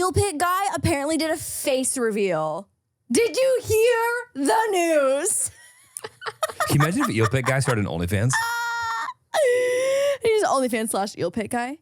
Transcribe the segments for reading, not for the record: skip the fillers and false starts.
Eel Pit guy apparently did a face reveal. Did you hear the news? Can you imagine if Eel Pit guy started an OnlyFans? He's OnlyFans / Eel Pit guy.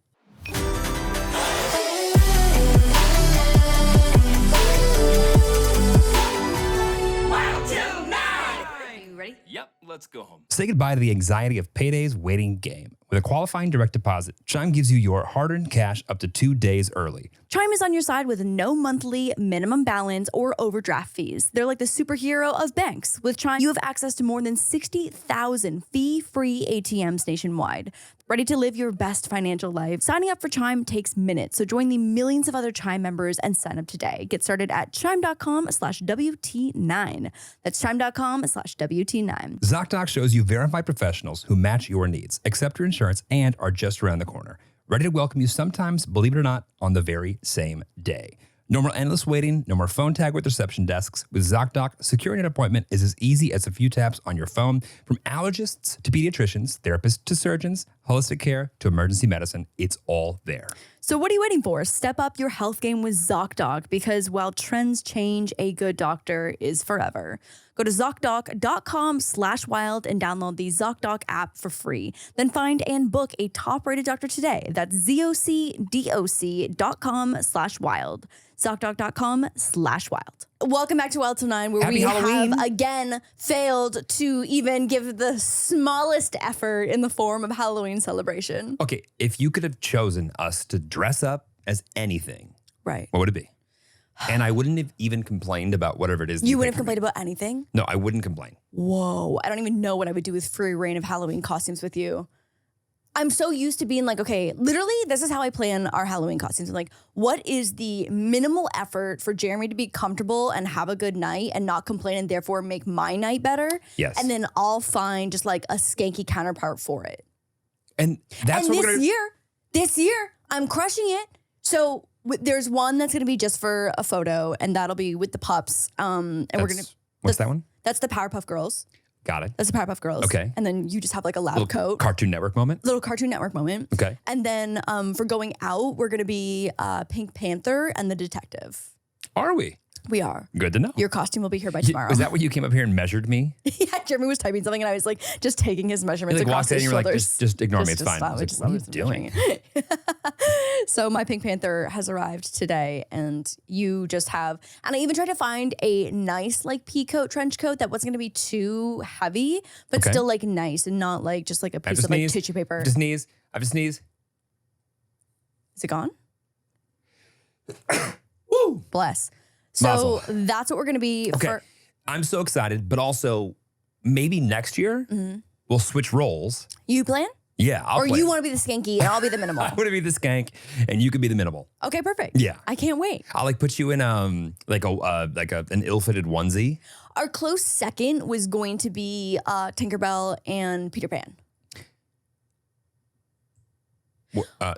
Wild Til 9! Are you ready? Yep, let's go home. Say goodbye to the anxiety of payday's waiting game. With a qualifying direct deposit, Chime gives you your hard-earned cash up to 2 days early. Chime is on your side with no monthly minimum balance or overdraft fees. They're like the superhero of banks. With Chime, you have access to more than 60,000 fee-free ATMs nationwide. Ready to live your best financial life? Signing up for Chime takes minutes, so join the millions of other Chime members and sign up today. Get started at chime.com/WT9. That's chime.com/WT9. ZocDoc shows you verified professionals who match your needs, accept your insurance, and are just around the corner. Ready to welcome you sometimes, believe it or not, on the very same day. No more endless waiting, no more phone tag with reception desks. With ZocDoc, securing an appointment is as easy as a few taps on your phone. From allergists to pediatricians, therapists to surgeons, holistic care to emergency medicine, it's all there. So what are you waiting for? Step up your health game with ZocDoc, because while trends change, a good doctor is forever. Go to ZocDoc.com/wild and download the ZocDoc app for free. Then find and book a top-rated doctor today. That's ZocDoc.com/wild. ZocDoc.com/wild. Welcome back to Wild Til 9, where Happy we Halloween. have again failed to even give the smallest effort in the form of Halloween celebration. Okay, if you could have chosen us to dress up as anything, Right. what would it be? And I wouldn't have even complained about whatever it is. You wouldn't have complained about anything? No, I wouldn't complain. Whoa, I don't even know what I would do with free reign of Halloween costumes with you. I'm so used to being like, okay, literally, this is how I plan our Halloween costumes. I'm like, what is the minimal effort for Jeremy to be comfortable and have a good night and not complain and therefore make my night better? Yes. And then I'll find just like a skanky counterpart for it. And that's And what we're this year, I'm crushing it. So there's one that's gonna be just for a photo, and that'll be with the pups. And we're gonna. What's that one? That's the Powerpuff Girls. Got it. That's the Powerpuff Girls. Okay. And then you just have like a lab Little coat. Cartoon Network moment. Little Cartoon Network moment. Okay. And then for going out, we're gonna be Pink Panther and the Detective. Are we? We are. Good to know. Your costume will be here by tomorrow. Is that what you came up here and measured me? Yeah, Jeremy was typing something and I was like just taking his measurements You like across walked in his and you were like, shoulders. just ignore me, it's fine. I was Just like, what are you stop, doing? So my Pink Panther has arrived today, and you just have, and I even tried to find a nice like pea coat, trench coat that wasn't gonna be too heavy, but Okay. still like nice and not like just like a I have piece to of like sneeze. tissue paper. I have to sneeze. I have to sneeze. Is it gone? Woo! Bless. So Mazel. that's what we're gonna be Okay. for. I'm so excited, but also maybe next year we'll switch roles. You plan? Yeah, I'll Or play. you want to be the skanky and I'll be the minimal? I want to be the skank and you could be the minimal. Okay, perfect. Yeah. I can't wait. I'll like put you in an ill-fitted onesie. Our close second was going to be Tinkerbell and Peter Pan.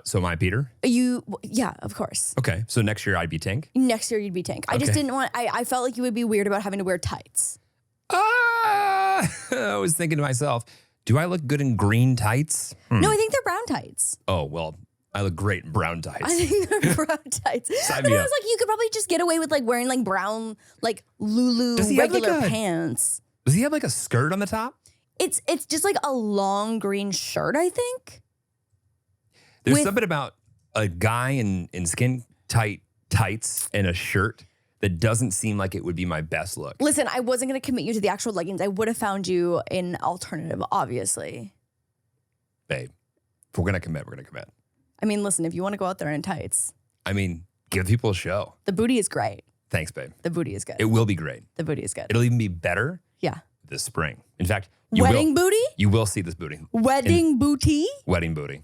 So am I Peter? Yeah, of course. Okay, so next year I'd be Tink. Next year you'd be Tank. I just Okay. didn't want, I felt like you would be weird about having to wear tights. I was thinking to myself, do I look good in green tights? No, I think they're brown tights. Oh, well, I look great in brown tights. I think they're brown tights. Sign But me I up. was like, you could probably just get away with like wearing like brown, like Lulu Does he have, like, regular a- pants. Does he have like a skirt on the top? It's just like a long green shirt, I think. There's With- something about a guy in skin tight tights and a shirt that doesn't seem like it would be my best look. Listen, I wasn't going to commit you to the actual leggings. I would have found you an alternative, obviously. Babe, if we're going to commit, we're going to commit. I mean, listen, if you want to go out there in tights, I mean, give people a show. the booty is great. Thanks, babe. The booty is good. It will be great. The booty is good. It'll even be better Yeah. this spring. In fact, Wedding booty? you will see this booty. Wedding booty? Wedding booty.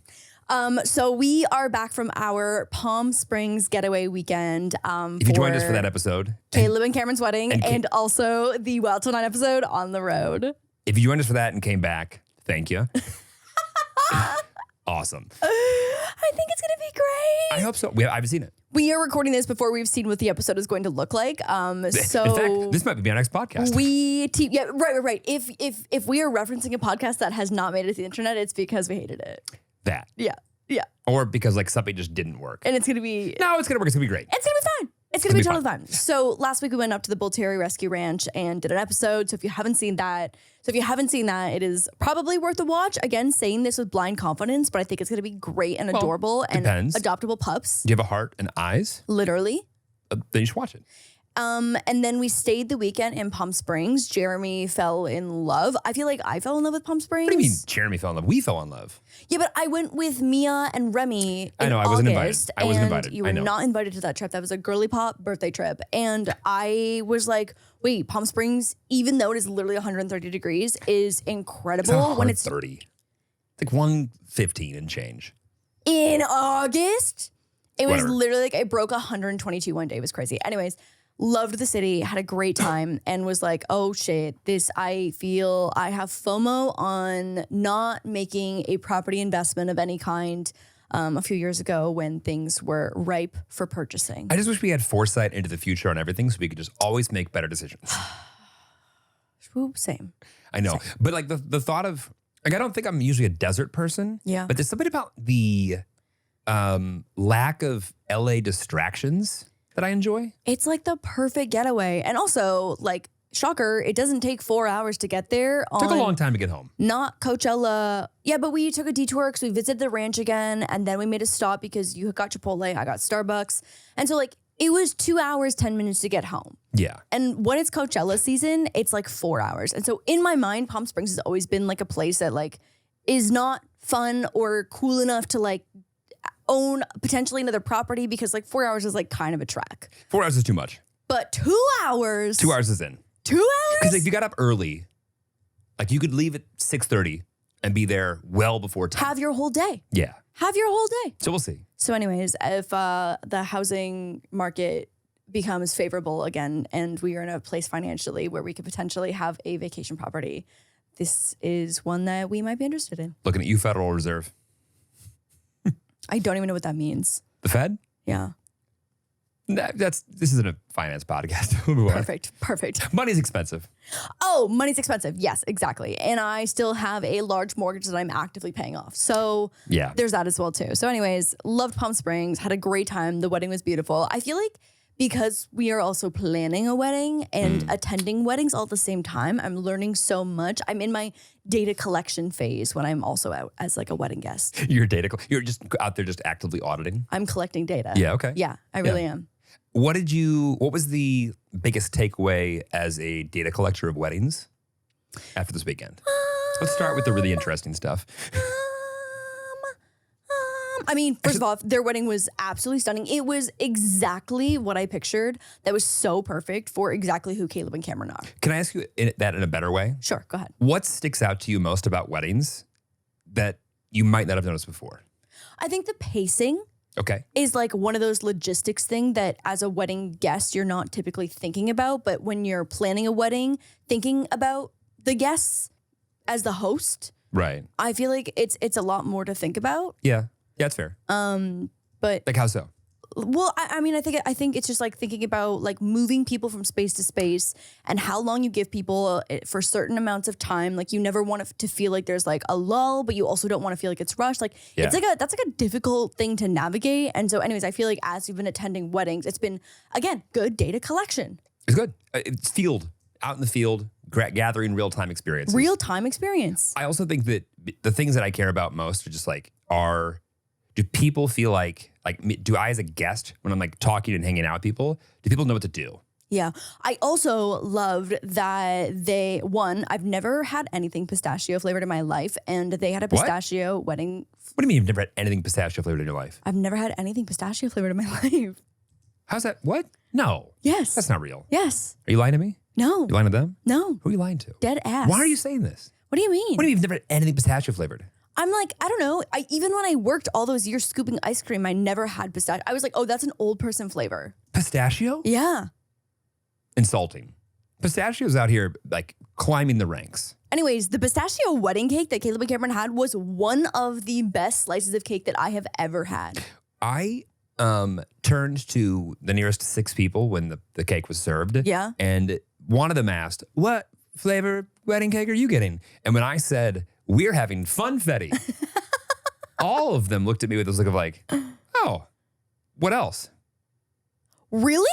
So we are back from our Palm Springs getaway weekend. If you joined us for that episode, Caleb and Cameron's wedding, and and also the Wild Til 9 episode On the Road. if you joined us for that and came back, thank you. Awesome. I think it's going to be great. I hope so. I haven't seen it. We are recording this before we've seen what the episode is going to look like. So In fact, this might be our next podcast. Right. If we are referencing a podcast that has not made it to the internet, it's because we hated it. That. Yeah. Or because like something just didn't work. And it's going to be... No, it's going to work. It's going to be great. It's going to be It's going to be totally fun. So last week we went up to the Bull Terrier Rescue Ranch and did an episode. So if you haven't seen that, it is probably worth a watch. Again, saying this with blind confidence, but I think it's going to be great and adorable and adoptable pups. Do you have a heart and eyes? Literally. Then you should watch it. And then we stayed the weekend in Palm Springs. Jeremy fell in love. I feel like I fell in love with Palm Springs. What do you mean Jeremy fell in love? We fell in love. Yeah, but I went with Mia and Remy in I wasn't invited. I wasn't invited. You were not invited to that trip. That was a girly pop birthday trip. And I was like, wait, Palm Springs, even though it is literally 130 degrees, is incredible. When it's 30. It's like 115 and change. In August? It was Whatever. literally like I broke 122 one day. It was crazy. Anyways, loved the city, had a great time, and was like, oh shit, I feel I have FOMO on not making a property investment of any kind a few years ago when things were ripe for purchasing. I just wish we had foresight into the future on everything so we could just always make better decisions. Same. I know. Same. But like the thought of, like, I don't think I'm usually a desert person. Yeah. But there's something about the lack of LA distractions that I enjoy. It's like the perfect getaway. And also, like, shocker, it doesn't take 4 hours to get there. It took a long time to get home. Not Coachella. Yeah, but we took a detour because we visited the ranch again. And then we made a stop because you got Chipotle, I got Starbucks. And so, like, it was 2 hours, 10 minutes to get home. Yeah. And when it's Coachella season, it's like 4 hours. And so in my mind, Palm Springs has always been like a place that like is not fun or cool enough to like own potentially another property because like 4 hours is like kind of a trek. 4 hours is too much. But 2 hours. 2 hours is in. 2 hours? Because if you got up early, like you could leave at 6:30 and be there well before 10. Have your whole day. Yeah. Have your whole day. So we'll see. So anyways, if the housing market becomes favorable again and we are in a place financially where we could potentially have a vacation property, this is one that we might be interested in. Looking at you, Federal Reserve. I don't even know what that means. The Fed? Yeah. This isn't a finance podcast. We'll move on. Perfect. Money's expensive. Oh, money's expensive. Yes, exactly. And I still have a large mortgage that I'm actively paying off. So yeah, there's that as well too. So anyways, loved Palm Springs, had a great time. The wedding was beautiful. I feel like because we are also planning a wedding and attending weddings all at the same time, I'm learning so much. I'm in my data collection phase when I'm also out as like a wedding guest. You're just out there just actively auditing? I'm collecting data. Yeah, okay. Yeah, I really am. What was the biggest takeaway as a data collector of weddings after this weekend? Let's start with the really interesting stuff. I mean, first of all, their wedding was absolutely stunning. It was exactly what I pictured. That was so perfect for exactly who Caleb and Cameron are. Can I ask you that in a better way? Sure, go ahead. What sticks out to you most about weddings that you might not have noticed before? I think the pacing is like one of those logistics thing that as a wedding guest, you're not typically thinking about. But when you're planning a wedding, thinking about the guests as the host, right? I feel like it's a lot more to think about. Yeah, that's fair. But like how so? Well, I mean, I think it's just like thinking about like moving people from space to space and how long you give people for certain amounts of time. Like you never want it to feel like there's like a lull, but you also don't want to feel like it's rushed. Like that's like a difficult thing to navigate. And so anyways, I feel like as we've been attending weddings, it's been, again, good data collection. It's good. It's out in the field, gathering real-time experiences. Real-time experience. I also think that the things that I care about most are just like do people feel like do I as a guest, when I'm like talking and hanging out with people, do people know what to do? Yeah. I also loved that I've never had anything pistachio flavored in my life, and they had a pistachio wedding. What do you mean you've never had anything pistachio flavored in your life? I've never had anything pistachio flavored in my life. How's that? What? No. Yes. That's not real. Yes. Are you lying to me? No. You lying to them? No. Who are you lying to? Dead ass. Why are you saying this? What do you mean? What do you mean you've never had anything pistachio flavored? I'm like, I don't know. Even when I worked all those years scooping ice cream, I never had pistachio. I was like, oh, that's an old person flavor. Pistachio? Yeah. Insulting. Pistachio's out here like climbing the ranks. Anyways, the pistachio wedding cake that Caleb and Cameron had was one of the best slices of cake that I have ever had. I turned to the nearest 6 people when the cake was served. Yeah. And one of them asked, what flavor wedding cake are you getting? And when I said, we're having funfetti, all of them looked at me with this look of like, oh, what else? Really?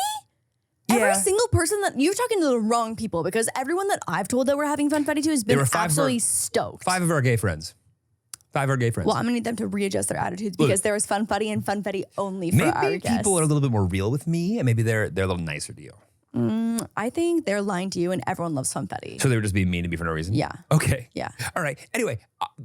Every single person that you're talking to the wrong people, because everyone that I've told that we're having funfetti to has been absolutely stoked. 5 of our gay friends. 5 of our gay friends. Well, I'm gonna need them to readjust their attitudes because there was funfetti and funfetti only for our guests. Maybe people are a little bit more real with me, and maybe they're a little nicer to you. I think they're lying to you, and everyone loves funfetti. So they were just being mean to me for no reason? Yeah. Okay. Yeah. All right. Anyway,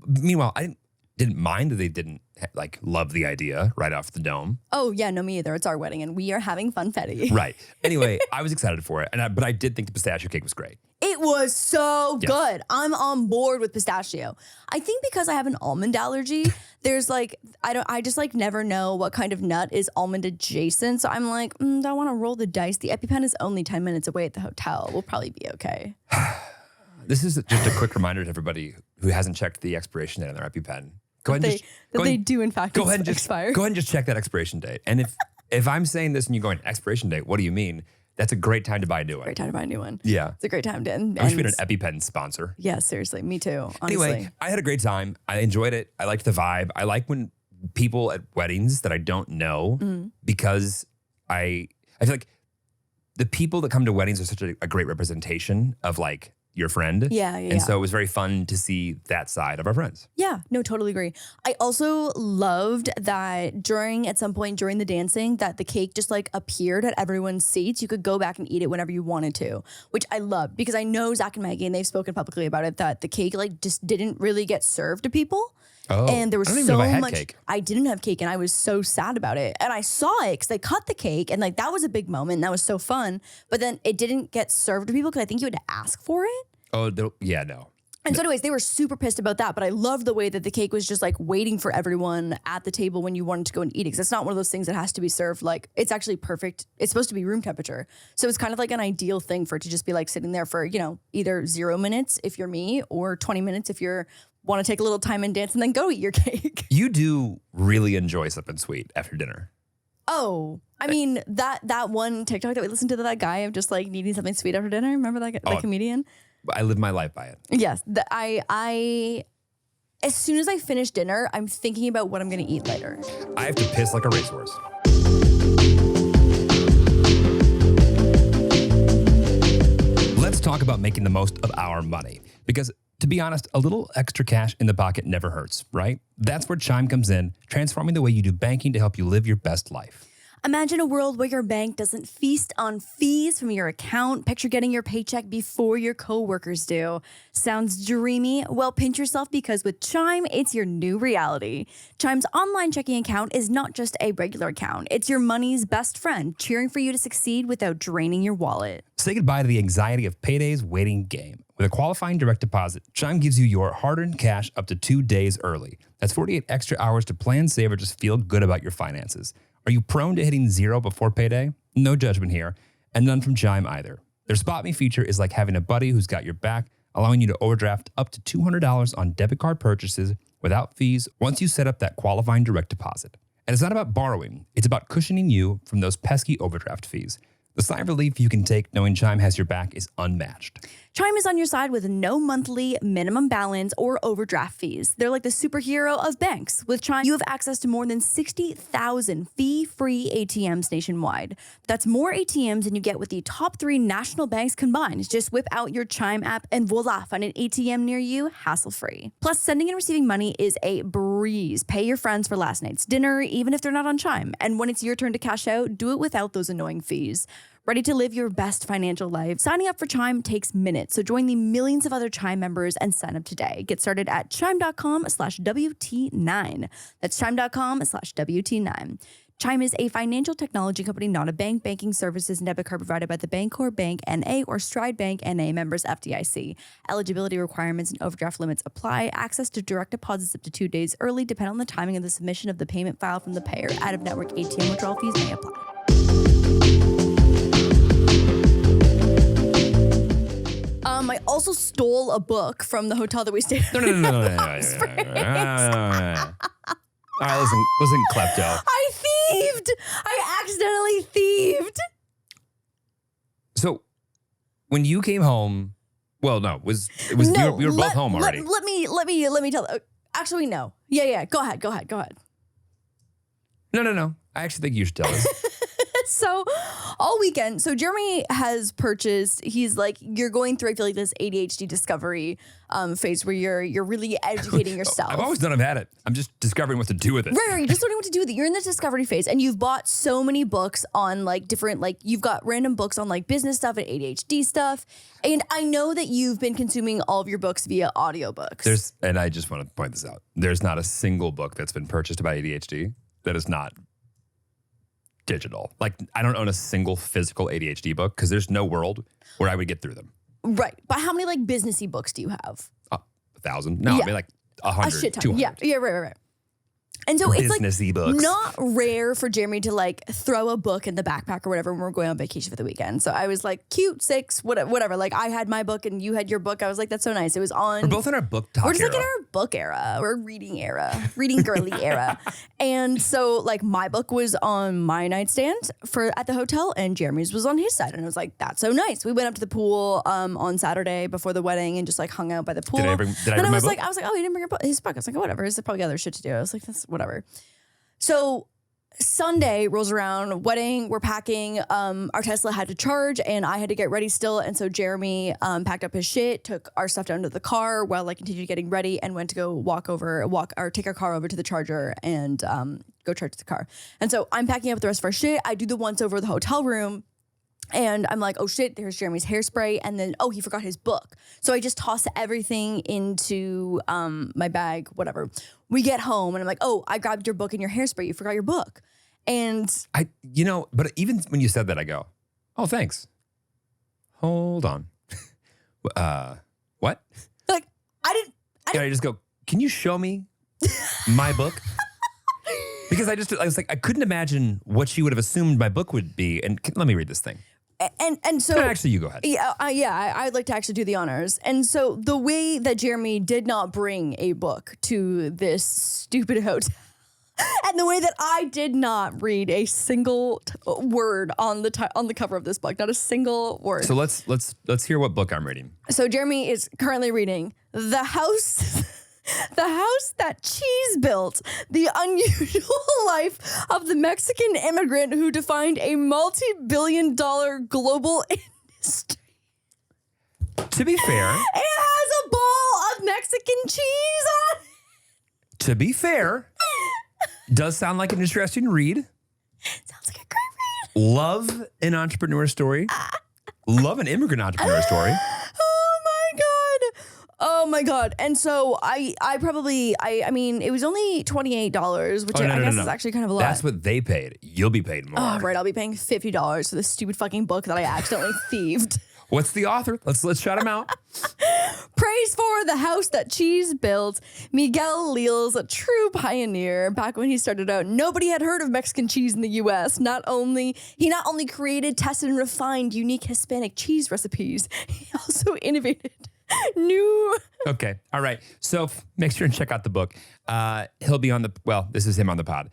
meanwhile, I didn't mind that they didn't like love the idea right off the dome. Oh yeah, no, me either. It's our wedding, and we are having funfetti. Right. Anyway, I was excited for it, but I did think the pistachio cake was great. It was so good. I'm on board with pistachio. I think because I have an almond allergy, there's like, I just like never know what kind of nut is almond adjacent. So I'm like, do I want to roll the dice? The EpiPen is only 10 minutes away at the hotel. We'll probably be okay. This is just a quick reminder to everybody who hasn't checked the expiration date on their EpiPen. They do in fact go ahead and expire. Go ahead and just check that expiration date. And if I'm saying this and you're going, expiration date, what do you mean? That's a great time to buy a new one. Great time to buy a new one. Yeah. It's a great time to end. I wish we had an EpiPen sponsor. Yeah, seriously. Me too, honestly. Anyway, I had a great time. I enjoyed it. I liked the vibe. I like when people at weddings that I don't know, because I feel like the people that come to weddings are such a great representation of like your friend. Yeah. And so it was very fun to see that side of our friends. Yeah, no, totally agree. I also loved that at some point during the dancing, that the cake just like appeared at everyone's seats. You could go back and eat it whenever you wanted to, which I loved because I know Zach and Maggie, and they've spoken publicly about it, that the cake like just didn't really get served to people. Oh, and there was I don't even so know if I had much. cake. I didn't have cake, and I was so sad about it. And I saw it because they cut the cake, and like that was a big moment. And that was so fun. But then it didn't get served to people because I think you had to ask for it. Oh, yeah, no. And so anyways, they were super pissed about that. But I loved the way that the cake was just like waiting for everyone at the table when you wanted to go and eat it. Because it's not one of those things that has to be served. Like, it's actually perfect. It's supposed to be room temperature. So it's kind of like an ideal thing for it to just be like sitting there for, either 0 minutes if you're me, or 20 minutes if you're want to take a little time and dance and then go eat your cake. You do really enjoy something sweet after dinner. Oh, I mean, that one TikTok that we listened to, that guy of just like needing something sweet after dinner. Remember that comedian? I live my life by it. Yes. I as soon as I finish dinner, I'm thinking about what I'm going to eat later. I have to piss like a racehorse. Let's talk about making the most of our money. Because to be honest, a little extra cash in the pocket never hurts, right? That's where Chime comes in, transforming the way you do banking to help you live your best life. Imagine a world where your bank doesn't feast on fees from your account. Picture getting your paycheck before your coworkers do. Sounds dreamy? Well, pinch yourself, because with Chime, it's your new reality. Chime's online checking account is not just a regular account. It's your money's best friend, cheering for you to succeed without draining your wallet. Say goodbye to the anxiety of payday's waiting game. With a qualifying direct deposit, Chime gives you your hard-earned cash up to 2 days early. That's 48 extra hours to plan, save, or just feel good about your finances. Are you prone to hitting zero before payday? No judgment here, and none from Chime either. Their Spot Me feature is like having a buddy who's got your back, allowing you to overdraft up to $200 on debit card purchases without fees once you set up that qualifying direct deposit. And it's not about borrowing, it's about cushioning you from those pesky overdraft fees. The sigh of relief you can take knowing Chime has your back is unmatched. Chime is on your side with no monthly minimum balance or overdraft fees. They're like the superhero of banks. With Chime, you have access to more than 60,000 fee-free ATMs nationwide. That's more ATMs than you get with the top 3 national banks combined. Just whip out your Chime app and voila, find an ATM near you, hassle-free. Plus, sending and receiving money is a breeze. Pay your friends for last night's dinner, even if they're not on Chime. And when it's your turn to cash out, do it without those annoying fees. Ready to live your best financial life? Signing up for Chime takes minutes, so join the millions of other Chime members and sign up today. Get started at chime.com/WT9. That's chime.com/WT9. Chime is a financial technology company, not a bank. Banking services and debit card provided by the Bancorp Bank N.A. or Stride Bank N.A. members FDIC. Eligibility requirements and overdraft limits apply. Access to direct deposits up to 2 days early, depend on the timing of the submission of the payment file from the payer. Out-of-network ATM withdrawal fees may apply. I also stole a book from the hotel that we stayed at. No. All right, listen, klepto. I thieved. I accidentally thieved. So, when you came home, well, no, it was no, we were both home already. Let me tell. Actually, no. Yeah. Go ahead. No. I actually think you should tell us. So all weekend, so Jeremy has purchased, he's like, you're going through, I feel like this ADHD discovery phase where you're really educating yourself. I've always known I've had it. I'm just discovering what to do with it. Right, you're just learning what to do with it. You're in the discovery phase and you've bought so many books on like different, like you've got random books on like business stuff and ADHD stuff. And I know that you've been consuming all of your books via audiobooks. And I just want to point this out. There's not a single book that's been purchased about ADHD that is not digital. Like I don't own a single physical ADHD book because there's no world where I would get through them. Right. But how many like businessy books do you have? 1,000. No, I mean like 100, a shit ton. 200. Yeah, right. And so it's like Businessy-books. not rare for Jeremy to like throw a book in the backpack or whatever when we're going on vacation for the weekend. So I was like, cute, 6, whatever. Like I had my book and you had your book. I was like, that's so nice. It was on. We're both in our book talk We're just like in era. our book era. We're reading girly era. And so like my book was on my nightstand at the hotel and Jeremy's was on his side. And I was like, that's so nice. We went up to the pool on Saturday before the wedding and just like hung out by the pool. Did I bring I my was book? like, oh, he didn't bring his book. I was like, oh, whatever. There's probably other shit to do. I was like, that's whatever. So Sunday rolls around, wedding, we're packing. Our Tesla had to charge and I had to get ready still. And so Jeremy packed up his shit, took our stuff down to the car while I continued getting ready and went to go take our car over to the charger and go charge the car. And so I'm packing up the rest of our shit. I do the once over the hotel room. And I'm like, oh shit, there's Jeremy's hairspray. And then, oh, he forgot his book. So I just tossed everything into my bag, whatever. We get home and I'm like, oh, I grabbed your book and your hairspray. You forgot your book. And but even when you said that, I go, oh, thanks. Hold on. What? like, I I just go, can you show me my book? Because I was like, I couldn't imagine what she would have assumed my book would be. And let me read this thing. And so No, actually, you go ahead. I'd like to actually do the honors. And so the way that Jeremy did not bring a book to this stupid hotel, and the way that I did not read a single word on the cover of this book, not a single word. So let's hear what book I'm reading. So Jeremy is currently reading The House That Cheese Built, The Unusual Life of the Mexican Immigrant Who Defined a Multi-Billion-Dollar Global Industry. To be fair, It has a bowl of Mexican cheese on it. to be fair, does sound like an interesting read. Sounds like a great read. Love an entrepreneur story. Love an immigrant entrepreneur story. Oh my God. And so I mean, it was only $28, which I guess is actually kind of a lot. That's what they paid. You'll be paid more. Oh, right. I'll be paying $50 for this stupid fucking book that I accidentally thieved. What's the author? Let's shout him out. Praise for The House That Cheese Built. Miguel Leal's a true pioneer. Back when he started out, nobody had heard of Mexican cheese in the U.S. He not only created, tested, and refined unique Hispanic cheese recipes, he also innovated new. Okay. All right. So make sure and check out the book. He'll be this is him on the pod.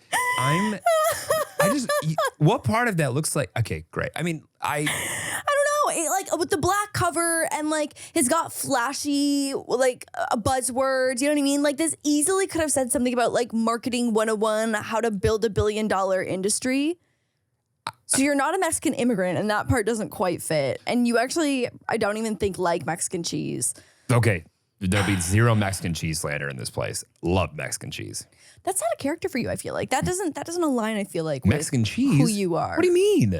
What part of that looks like? Okay, great. I mean, I don't know, like with the black cover and like it's got flashy like buzzwords, you know what I mean? Like this easily could have said something about like marketing 101, how to build $1 billion industry. So you're not a Mexican immigrant and that part doesn't quite fit. And you actually, I don't even think like Mexican cheese. Okay. There'll be zero Mexican cheese slander in this place. Love Mexican cheese. That's not a character for you, I feel like. That doesn't align, I feel like, Mexican with cheese? who you are. What do you mean?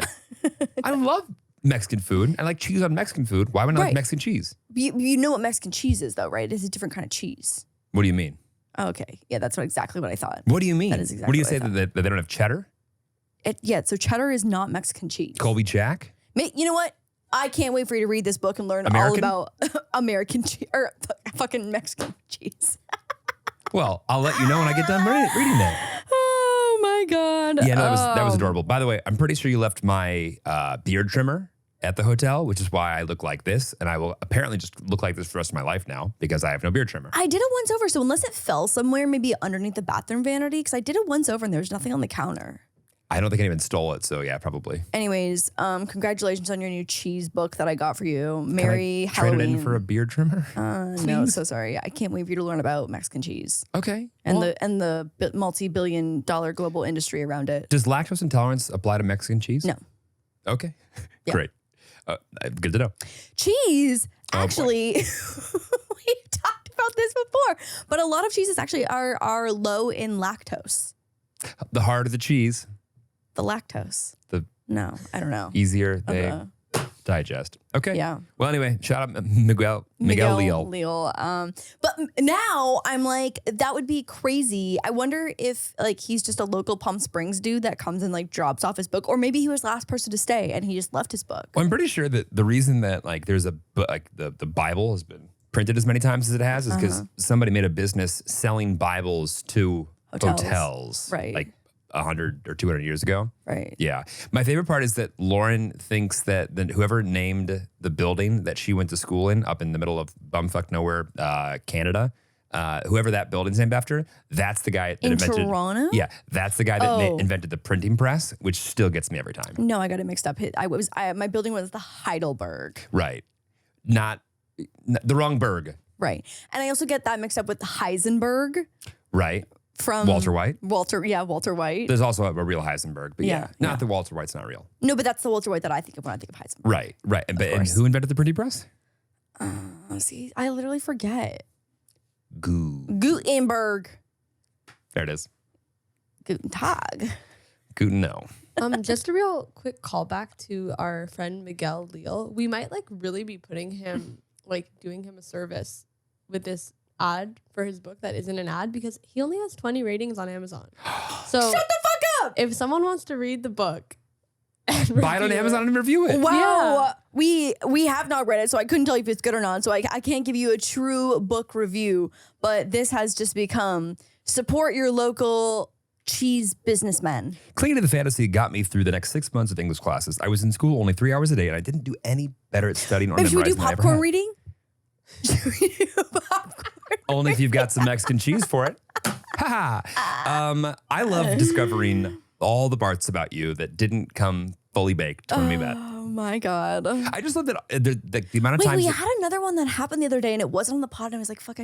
I love Mexican food. I like cheese on Mexican food. Why would I like Mexican cheese? You know what Mexican cheese is though, right? It's a different kind of cheese. What do you mean? Okay. Yeah, that's exactly what I thought. What do you mean? That is exactly what do you what say I that they don't have cheddar? So cheddar is not Mexican cheese. Colby Jack? You know what? I can't wait for you to read this book and learn American? all about American cheese or fucking Mexican cheese. Well, I'll let you know when I get done reading that. Oh my God. Yeah, no, that was adorable. By the way, I'm pretty sure you left my beard trimmer at the hotel, which is why I look like this. And I will apparently just look like this for the rest of my life now because I have no beard trimmer. I did it once over. So unless it fell somewhere, maybe underneath the bathroom vanity, because I did it once over and there was nothing on the counter. I don't think anyone stole it, so yeah, probably. Anyways, congratulations on your new cheese book that I got for you. Merry Can I trade Halloween. it in for a beard trimmer? No, so sorry. I can't wait for you to learn about Mexican cheese. Okay. And the multi-billion-dollar global industry around it. Does lactose intolerance apply to Mexican cheese? No. Okay. Yeah. Great. Good to know. Cheese, Oh, boy. actually, we talked about this before, but a lot of cheeses actually are low in lactose. The harder the cheese, The lactose. the No, I don't know. easier they digest. Okay. Yeah. Well, anyway, shout out Miguel Leal. But now I'm like, that would be crazy. I wonder if like he's just a local Palm Springs dude that comes and like drops off his book, or maybe he was the last person to stay and he just left his book. Well, I'm pretty sure that the reason that like there's a like the Bible has been printed as many times as it has is because somebody made a business selling Bibles to hotels, Right. Like 100 or 200 years ago. Right. Yeah. My favorite part is that Lauren thinks that whoever named the building that she went to school in up in the middle of bumfuck nowhere, Canada, whoever that building's named after, that's the guy that In invented. Toronto? Yeah. That's the guy that Oh. invented the printing press, which still gets me every time. No, I got it mixed up. My building was the Heidelberg. Right. Not the wrong Berg. Right. And I also get that mixed up with Heisenberg Right. from Walter White. Walter White. There's also a real Heisenberg, but Yeah, not that Walter White's not real. No, but that's the Walter White that I think of when I think of Heisenberg. Right, right. And course. who invented the printing press? See, I literally forget. Gutenberg. There it is. Guten Tag. Guten no. Just a real quick callback to our friend Miguel Leal. We might like really be putting him, like doing him a service with this ad for his book that isn't an ad because he only has 20 ratings on Amazon. So Shut the fuck up. if someone wants to read the book, and Buy it on review Amazon and review it. Wow. We have not read it, so I couldn't tell you if it's good or not. So I can't give you a true book review, but this has just become support your local cheese businessmen. Clinging to the fantasy got me through the next 6 months of English classes. I was in school only 3 hours a day, and I didn't do any better at studying or Maybe should we do memorizing than I ever popcorn had. reading? Should we do popcorn? Only if you've got some Mexican cheese for it. Ha I love discovering all the parts about you that didn't come fully baked when we met. Oh my God. I just love that the amount of Wait, times. we that- had another one that happened the other day and it wasn't on the pod and I was like, fuck,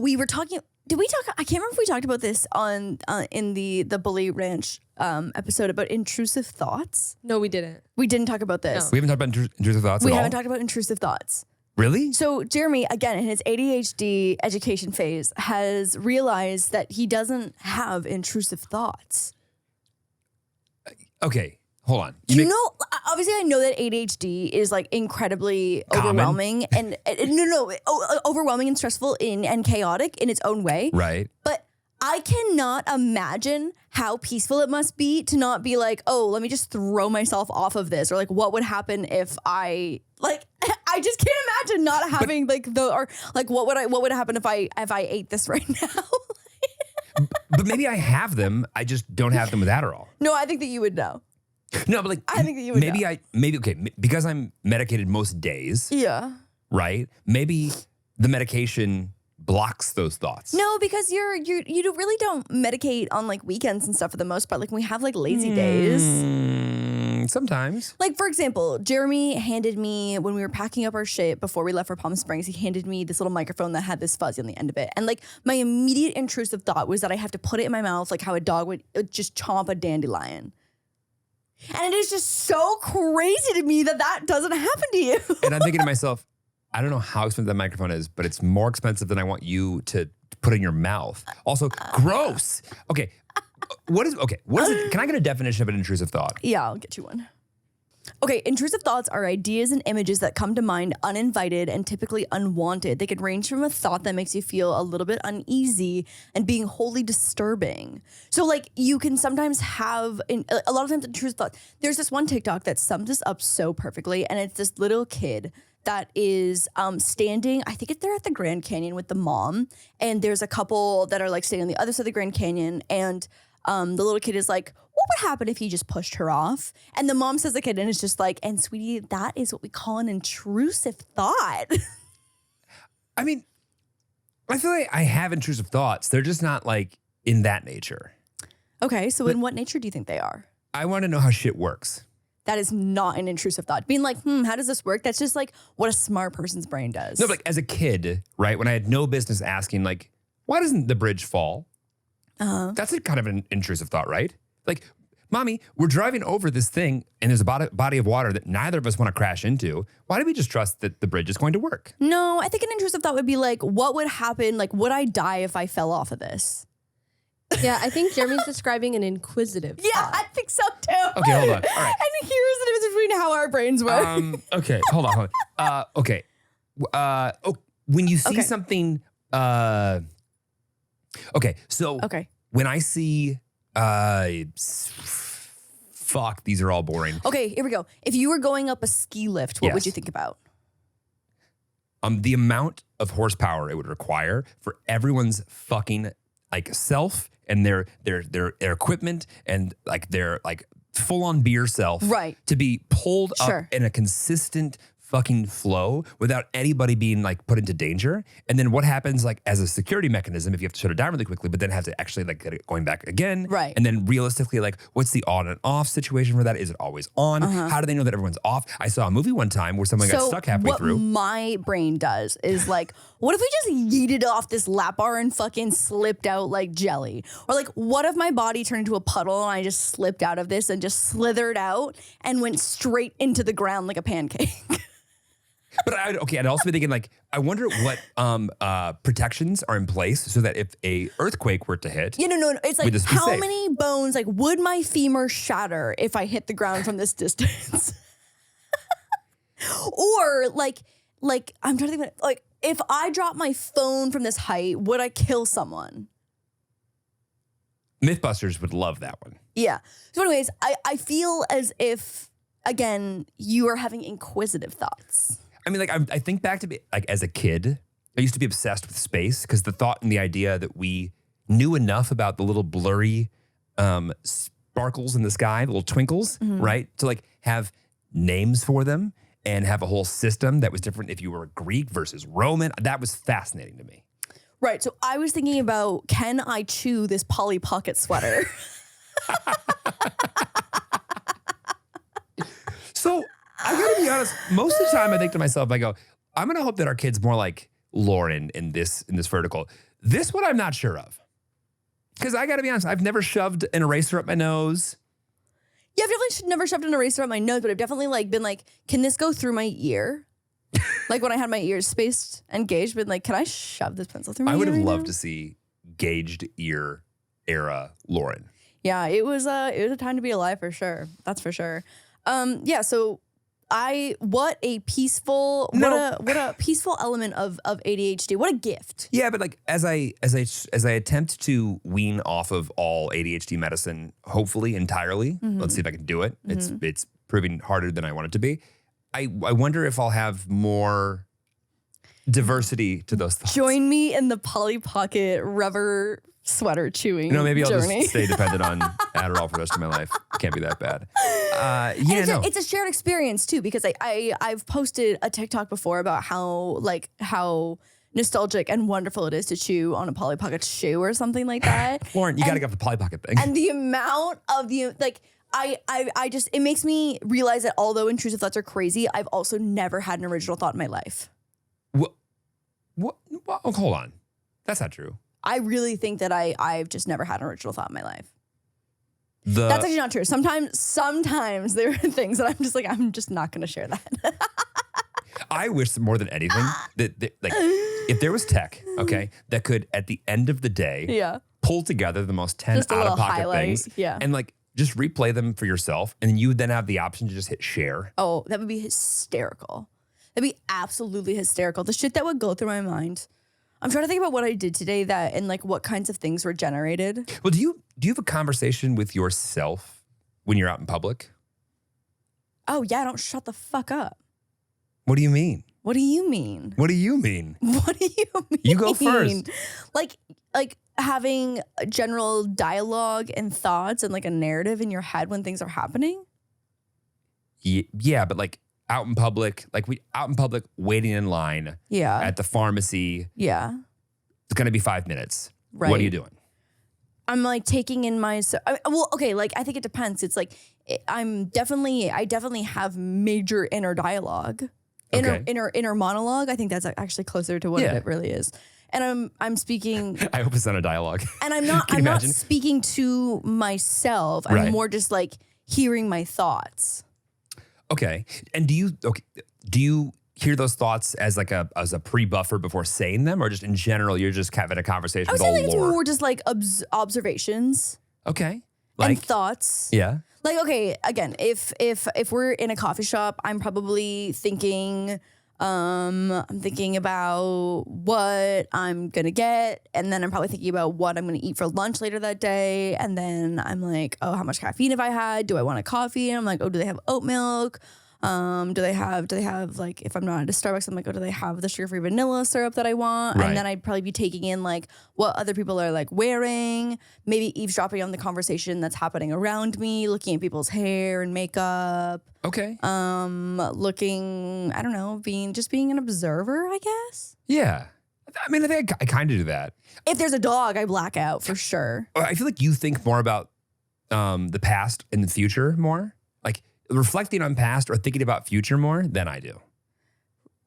we were talking. Did we talk? I can't remember if we talked about this on in the Bully Ranch episode about intrusive thoughts. no, we didn't. We didn't talk about this. we haven't talked about intrusive thoughts We at all. haven't talked about intrusive thoughts. Really? So Jeremy, again, in his ADHD education phase, has realized that he doesn't have intrusive thoughts. Okay, hold on. Do you know, obviously I know that ADHD is like incredibly Common. overwhelming and overwhelming and stressful and chaotic in its own way. Right. But I cannot imagine how peaceful it must be to not be like, oh, let me just throw myself off of this. Or like, what would happen if I just can't imagine not having what would happen if I ate this right now? But maybe I have them. I just don't have them with Adderall. No, I think that you would know. No, but like I think that you would maybe because I'm medicated most days, Yeah. right? Maybe the medication blocks those thoughts. No, because you really don't medicate on like weekends and stuff for the most part. Like when we have like lazy days. Sometimes. Like for example, Jeremy handed me when we were packing up our shit before we left for Palm Springs, he handed me this little microphone that had this fuzz on the end of it. And like my immediate intrusive thought was that I have to put it in my mouth like how a dog would just chomp a dandelion. And it is just so crazy to me that doesn't happen to you. And I'm thinking to myself, I don't know how expensive that microphone is, but it's more expensive than I want you to put in your mouth. Also, gross. Okay. What is it? Can I get a definition of an intrusive thought? Yeah, I'll get you one. Okay, intrusive thoughts are ideas and images that come to mind uninvited and typically unwanted. They could range from a thought that makes you feel a little bit uneasy and being wholly disturbing. So like you can sometimes have, a lot of times intrusive thoughts. There's this one TikTok that sums this up so perfectly, and it's this little kid that is standing, I think they're at the Grand Canyon with the mom, and there's a couple that are like standing on the other side of the Grand Canyon, and the little kid is like, what would happen if he just pushed her off? And the mom says the kid, and it's just like, and sweetie, that is what we call an intrusive thought. I mean, I feel like I have intrusive thoughts. They're just not like in that nature. Okay, so in what nature do you think they are? I want to know how shit works. That is not an intrusive thought. Being like, how does this work? That's just like what a smart person's brain does. No, but like as a kid, right, when I had no business asking, like, why doesn't the bridge fall? That's a kind of an intrusive thought, right? Like Mommy, we're driving over this thing and there's a body of water that neither of us want to crash into. Why do we just trust that the bridge is going to work? No, I think an intrusive thought would be like, what would happen? Like, would I die if I fell off of this? Yeah, I think Jeremy's describing an inquisitive Yeah, thought. I think so too. Okay, hold on. All right. And here's the difference between how our brains work. Okay, hold on. Okay. When you see Okay. something, okay, so Okay. when I see, fuck, these are all boring. Okay, here we go. If you were going up a ski lift, what would Yes. you think about? The amount of horsepower it would require for everyone's fucking like self and their equipment and like their like full on beer self, Right. to be pulled Sure. up in a consistent fucking flow without anybody being like put into danger. And then what happens like as a security mechanism if you have to shut it down really quickly, but then have to actually like get it going back again. Right. And then realistically, like what's the on and off situation for that? Is it always on? How do they know that everyone's off? I saw a movie one time where someone got stuck halfway what through. my brain does is like, what if we just yeeted off this lap bar and fucking slipped out like jelly? Or like, what if my body turned into a puddle and I just slipped out of this and just slithered out and went straight into the ground like a pancake? But I'd also be thinking like, I wonder what protections are in place so that if a earthquake were to hit, No. It's like, We'd just be how safe. many bones, like, would my femur shatter if I hit the ground from this distance? Or like, I'm trying to think, like, if I drop my phone from this height, would I kill someone? Mythbusters would love that one. Yeah. So anyways, I feel as if, again, you are having inquisitive thoughts. I mean, like I think back to like as a kid, I used to be obsessed with space because the thought and the idea that we knew enough about the little blurry sparkles in the sky, the little twinkles, right? To like have names for them and have a whole system that was different if you were Greek versus Roman. That was fascinating to me. Right. So I was thinking about, can I chew this Polly Pocket sweater? So I gotta be honest, most of the time I think to myself, I go, I'm gonna hope that our kid's more like Lauren in this vertical. This one I'm not sure of. Because I gotta be honest, I've never shoved an eraser up my nose. Yeah, I've definitely never shoved an eraser up my nose, but I've definitely like been like, can this go through my ear? Like when I had my ears spaced and gauged, been like, can I shove this pencil through my ear? I would have right loved now? to see gauged ear era Lauren. Yeah, it was a time to be alive for sure. That's for sure. Yeah, so what a peaceful element of ADHD. What a gift. Yeah, but like as I attempt to wean off of all ADHD medicine, hopefully entirely. Let's see if I can do it. It's proving harder than I want it to be. I wonder if I'll have more diversity to those thoughts. Join me in the Polly Pocket rubber sweater chewing Maybe I'll journey. just stay dependent on Adderall for the rest of my life. Can't be that bad. It's a shared experience too, because I've posted a TikTok before about how nostalgic and wonderful it is to chew on a Polly Pocket shoe or something like that. Lauren, you got to get off the Polly Pocket thing. And the amount of I just, it makes me realize that although intrusive thoughts are crazy, I've also never had an original thought in my life. What? Oh, hold on. That's not true. I really think that I've just never had an original thought in my life. That's actually not true. Sometimes there are things that I'm just not going to share that. I wish more than anything that like if there was tech, okay, that could at the end of the day Yeah. pull together the most 10 Just a out little of pocket highlight, things yeah. and like just replay them for yourself, and then you would then have the option to just hit share. Oh, that would be hysterical. That'd be absolutely hysterical. The shit that would go through my mind. I'm trying to think about what I did today and like what kinds of things were generated. Well, do you have a conversation with yourself when you're out in public? Oh yeah, don't shut the fuck up. What do you mean? What do you mean? What do you mean? What do you mean? You go first. Like having a general dialogue and thoughts and like a narrative in your head when things are happening. Yeah, but like out in public, waiting in line Yeah. at the pharmacy. Yeah. It's going to be 5 minutes. Right. What are you doing? I'm like taking in my, like I think it depends. It's like I definitely have major inner dialogue, Okay. inner monologue. I think that's actually closer to what Yeah. it really is. and I'm speaking. I hope it's not a dialogue. And I'm not. Can you I'm not imagine? speaking to myself. I'm Right. more just like hearing my thoughts. Okay. And do you hear those thoughts as like as a pre-buffer before saying them, or just in general, you're just having a conversation I would with say all like it's lore? more just like observations Okay. and thoughts. Yeah. Like, okay, again, if we're in a coffee shop, I'm probably thinking, I'm thinking about what I'm gonna get, and then I'm probably thinking about what I'm gonna eat for lunch later that day, and then I'm like, oh, how much caffeine have I had? Do I want a coffee? And I'm like, oh, do they have oat milk? Do they have like, if I'm not at a Starbucks, I'm like, oh, do they have the sugar-free vanilla syrup that I want? Right. And then I'd probably be taking in like what other people are like wearing, maybe eavesdropping on the conversation that's happening around me, looking at people's hair and makeup, Okay. looking, I don't know, being an observer, I guess. Yeah. I mean, I think I kind of do that. If there's a dog, I black out for sure. I feel like you think more about the past and the future more. Like reflecting on past or thinking about future more than I do.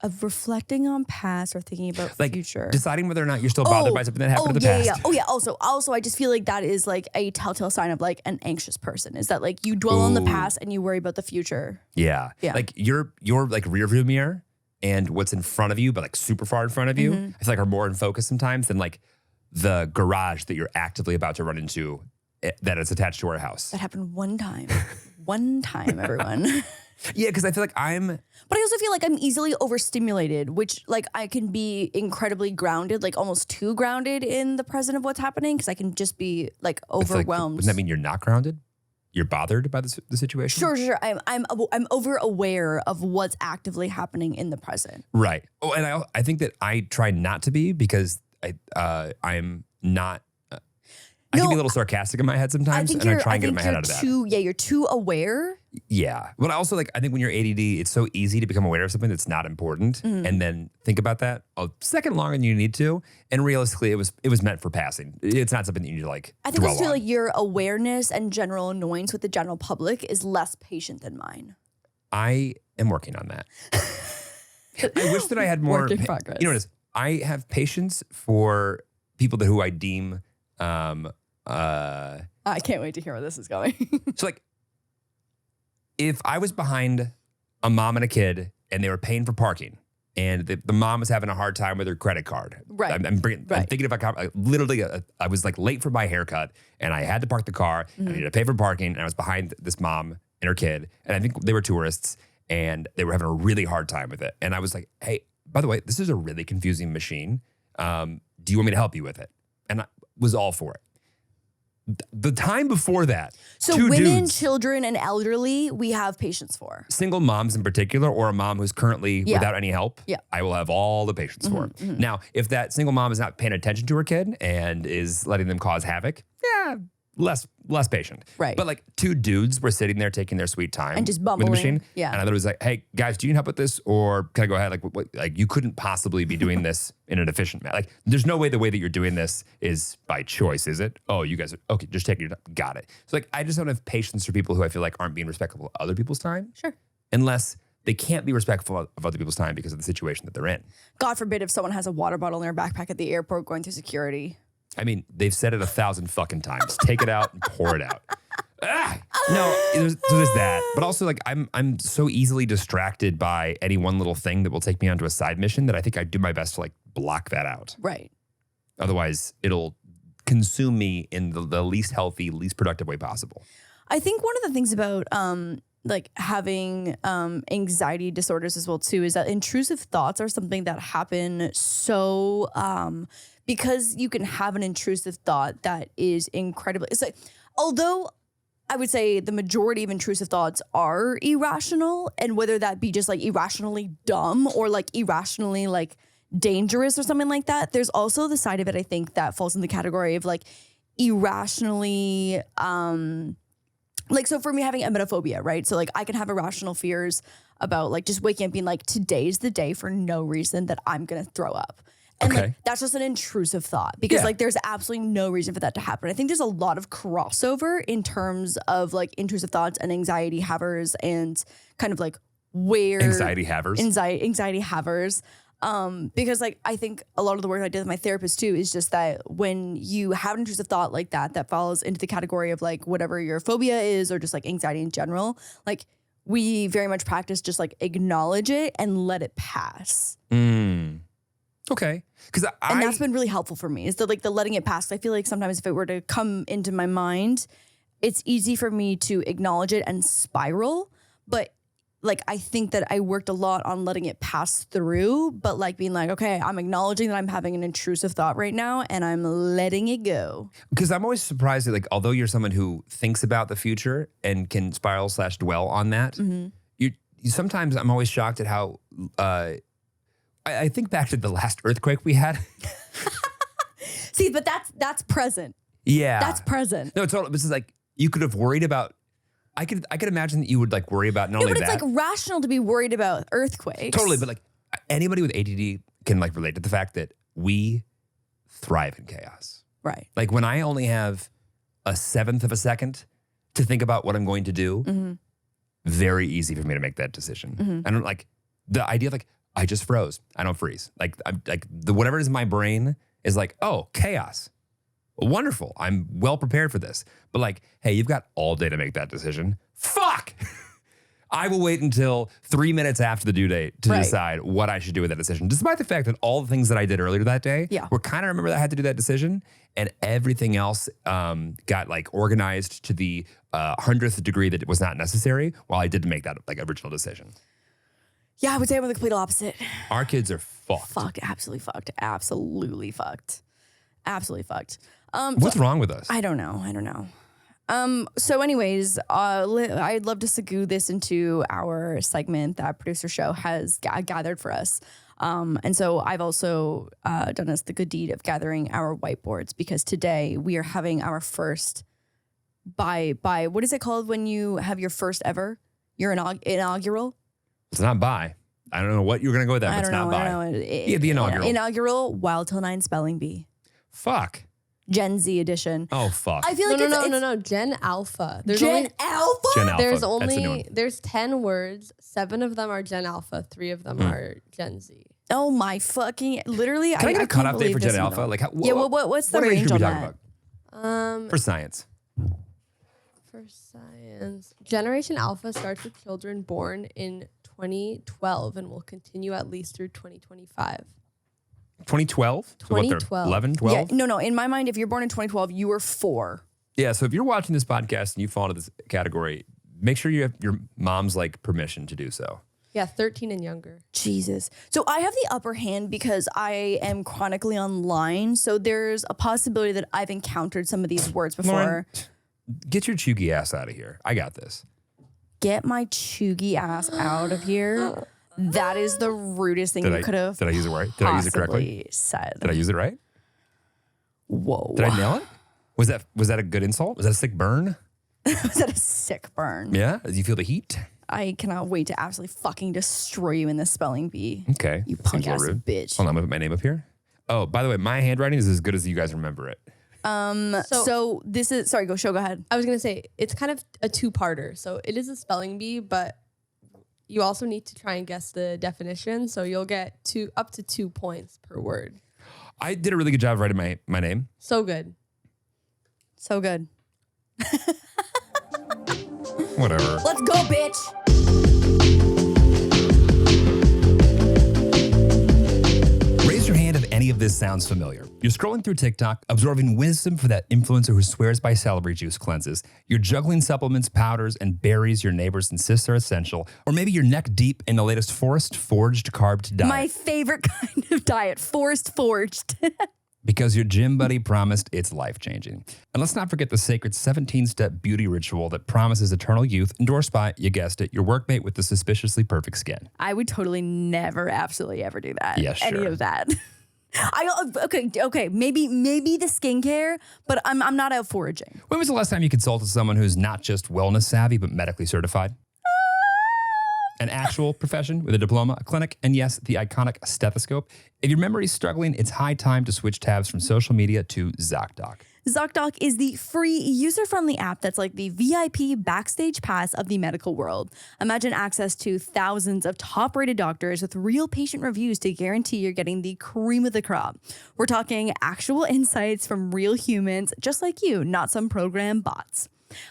Of reflecting on past or thinking about Like future. deciding whether or not you're still bothered by something that happened in the yeah, past. yeah. Oh yeah. Also, I just feel like that is like a telltale sign of like an anxious person. Is that like you dwell on the Ooh. past and you worry about the future. Yeah. Yeah. Like your like rear view mirror and what's in front of you, but like super far in front of you, Mm-hmm. I feel like are more in focus sometimes than like the garage that you're actively about to run into that is attached to our house. That happened one time. One time, everyone. Yeah, because I feel like But I also feel like I'm easily overstimulated, which like I can be incredibly grounded, like almost too grounded in the present of what's happening because I can just be like I feel like, overwhelmed. wouldn't that mean you're not grounded? You're bothered by the situation? Sure. I'm over aware of what's actively happening in the present. Right. Oh, and I think that I try not to be because I'm not. I can be a little sarcastic in my head sometimes, and I try and get my head out of that. You're too aware. Yeah. But also, like, I think when you're ADD, it's so easy to become aware of something that's not important and then think about that a second longer than you need to. And realistically, it was meant for passing. It's not something that you need to like I think I dwell just feel on. like your awareness and general annoyance with the general public is less patient than mine. I am working on that. I wish that I had more. Work in progress. You know what it is? I have patience for people who I deem I can't wait to hear where this is going. so like if I was behind a mom and a kid and they were paying for parking and the mom was having a hard time with her credit card. Right. I'm thinking if I was like late for my haircut and I had to park the car and I needed to pay for parking and I was behind this mom and her kid and I think they were tourists and they were having a really hard time with it. And I was like, hey, by the way, this is a really confusing machine. Do you want me to help you with it? And I was all for it. The time before that, So two women, dudes, children, and elderly, we have patience for. single moms in particular, or a mom who's currently Yeah. without any help, Yeah. I will have all the patience for. Now, if that single mom is not paying attention to her kid and is letting them cause havoc, yeah, less patient. Right. But like two dudes were sitting there taking their sweet time And just with bumbling. the machine. Yeah. And I thought it was like, hey guys, do you need help with this, or can I go ahead? Like you couldn't possibly be doing this in an efficient manner. Like there's no way the way that you're doing this is by choice, is it? Oh, you guys are okay. Just take your time. Got it. So like I just don't have patience for people who I feel like aren't being respectful of other people's time. Sure. Unless they can't be respectful of other people's time because of the situation that they're in. God forbid if someone has a water bottle in their backpack at the airport going through security. I mean, they've said it 1,000 fucking times. Take it out and pour it out. No, there's that. But also, like, I'm so easily distracted by any one little thing that will take me onto a side mission that I think I do my best to like block that out. Right. Otherwise, it'll consume me in the least healthy, least productive way possible. I think one of the things about like having anxiety disorders as well too is that intrusive thoughts are something that happen so because you can have an intrusive thought that is incredibly, it's like, although I would say the majority of intrusive thoughts are irrational, and whether that be just like irrationally dumb or like irrationally like dangerous or something like that, there's also the side of it I think that falls in the category of like irrationally like, so for me having emetophobia, right? So like I can have irrational fears about like just waking up being like, today's the day for no reason that I'm going to throw up. And Okay. like, that's just an intrusive thought because Yeah. like there's absolutely no reason for that to happen. I think there's a lot of crossover in terms of like intrusive thoughts and anxiety havers and kind of like where Anxiety havers. anxiety havers Because like I think a lot of the work I did with my therapist too is just that when you have an intrusive thought like that falls into the category of like whatever your phobia is or just like anxiety in general, like we very much practice just like acknowledge it and let it pass. Okay. Because And that's been really helpful for me is the letting it pass. I feel like sometimes if it were to come into my mind, it's easy for me to acknowledge it and spiral. But like, I think that I worked a lot on letting it pass through, but like being like, okay, I'm acknowledging that I'm having an intrusive thought right now and I'm letting it go. Because I'm always surprised that like, although you're someone who thinks about the future and can spiral / dwell on that, you sometimes I'm always shocked at how, I think back to the last earthquake we had. See, but that's present. Yeah. That's present. No, totally. This is like, you could have worried about, I could imagine that you would like worry about not Yeah, only but it's that. like rational to be worried about earthquakes. Totally. But like anybody with ADD can like relate to the fact that we thrive in chaos. Right. Like when I only have a 1/7 of a second to think about what I'm going to do, very easy for me to make that decision. I don't like the idea of like, I just froze. I don't freeze. Like I'm like whatever is in my brain is like, oh, chaos. Wonderful. I'm well prepared for this. But like, hey, you've got all day to make that decision. Fuck. I will wait until 3 minutes after the due date to decide what I should do with that decision. Despite the fact that all the things that I did earlier that day were kind of remember that I had to do that decision and everything else got like organized to the 100th degree that it was not necessary while I didn't make that like original decision. Yeah, I would say I'm the complete opposite. Our kids are fucked. Fucked. Absolutely fucked. Absolutely fucked. Absolutely fucked. What's wrong with us? I don't know. So anyways, I'd love to segue this into our segment that Producer Show has gathered for us. And so I've also done us the good deed of gathering our whiteboards because today we are having our first by what is it called when you have your first ever? Your inaugural? It's not by. I don't know what you're going to go with that, but it's not by. Yeah, the inaugural. Inaugural Wild Til 9 spelling bee. Fuck. Gen Z edition. Oh, fuck. I feel like No. Gen Alpha. Gen Alpha? Gen Alpha. There's That's the new one. only there's 10 words. 7 of them are Gen Alpha. 3 of them are Gen Z. Oh my fucking! Literally, Can I get a can't cutoff date for believe Gen this Alpha? one. Like, Yeah, what's the what age range are we on talking that? about? For science. For science, Generation Alpha starts with children born in 2012 and will continue at least through 2025. 2012? So what, they're 2012. 11, 12? Yeah, no. In my mind, if you're born in 2012, you were 4. Yeah, so if you're watching this podcast and you fall into this category, make sure you have your mom's like permission to do so. Yeah, 13 and younger. Jesus. So I have the upper hand because I am chronically online. So there's a possibility that I've encountered some of these words before. Lauren, get your chuggy ass out of here. I got this. Get my chuggy ass out of here. That is the rudest thing you could have. Did I use it right? Did I use it correctly? possibly said. Did I use it right? Whoa. Did I nail it? Was that a good insult? Was that a sick burn? Was that a sick burn? Yeah? Did you feel the heat? I cannot wait to absolutely fucking destroy you in this spelling bee. Okay. You Seems punk a little ass rude. bitch. Hold on, I'm gonna put my name up here. Oh, by the way, my handwriting is as good as you guys remember it. So this is go ahead. I was going to say, it's kind of a two-parter. So it is a spelling bee, but you also need to try and guess the definition. So you'll get up to 2 points per word. I did a really good job of writing my name. So good. So good. Whatever. Let's go, bitch. Raise your hand if any of this sounds familiar. You're scrolling through TikTok, absorbing wisdom for that influencer who swears by celery juice cleanses. You're juggling supplements, powders, and berries your neighbors insist are essential. Or maybe you're neck deep in the latest forest-forged carb diet. My favorite kind of diet, forest forged. Because your gym buddy promised it's life-changing. And let's not forget the sacred 17-step beauty ritual that promises eternal youth, endorsed by, you guessed it, your workmate with the suspiciously perfect skin. I would totally never, absolutely ever do that. Yeah, sure. Any of that. Okay, maybe the skincare, but I'm not out foraging. When was the last time you consulted someone who's not just wellness savvy, but medically certified? An actual profession with a diploma, a clinic, and yes, the iconic stethoscope. If your memory's struggling, it's high time to switch tabs from social media to ZocDoc. ZocDoc is the free, user-friendly app that's like the VIP backstage pass of the medical world. Imagine access to thousands of top-rated doctors with real patient reviews to guarantee you're getting the cream of the crop. We're talking actual insights from real humans, just like you, not some program bots.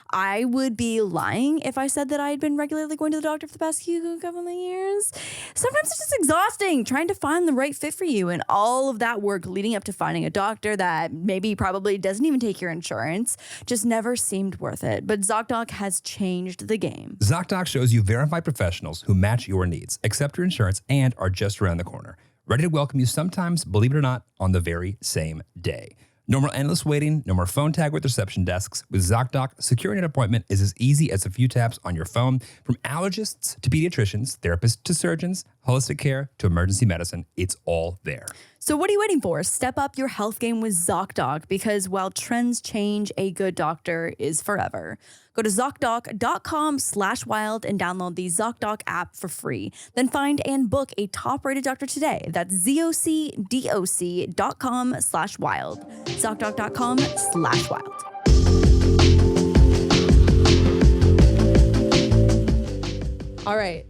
I would be lying if I said that I had been regularly going to the doctor for the past couple of years. Sometimes it's just exhausting trying to find the right fit for you, and all of that work leading up to finding a doctor that maybe probably doesn't even take your insurance just never seemed worth it. But ZocDoc has changed the game. ZocDoc shows you verified professionals who match your needs, accept your insurance, and are just around the corner, ready to welcome you sometimes, believe it or not, on the very same day. No more endless waiting, no more phone tag with reception desks. With ZocDoc, securing an appointment is as easy as a few taps on your phone. From allergists to pediatricians, therapists to surgeons, holistic care to emergency medicine, it's all there. So what are you waiting for? Step up your health game with ZocDoc, because while trends change, a good doctor is forever. Go to ZocDoc.com/wild and download the ZocDoc app for free. Then find and book a top-rated doctor today. That's ZocDoc.com/wild. ZocDoc.com/wild. All right.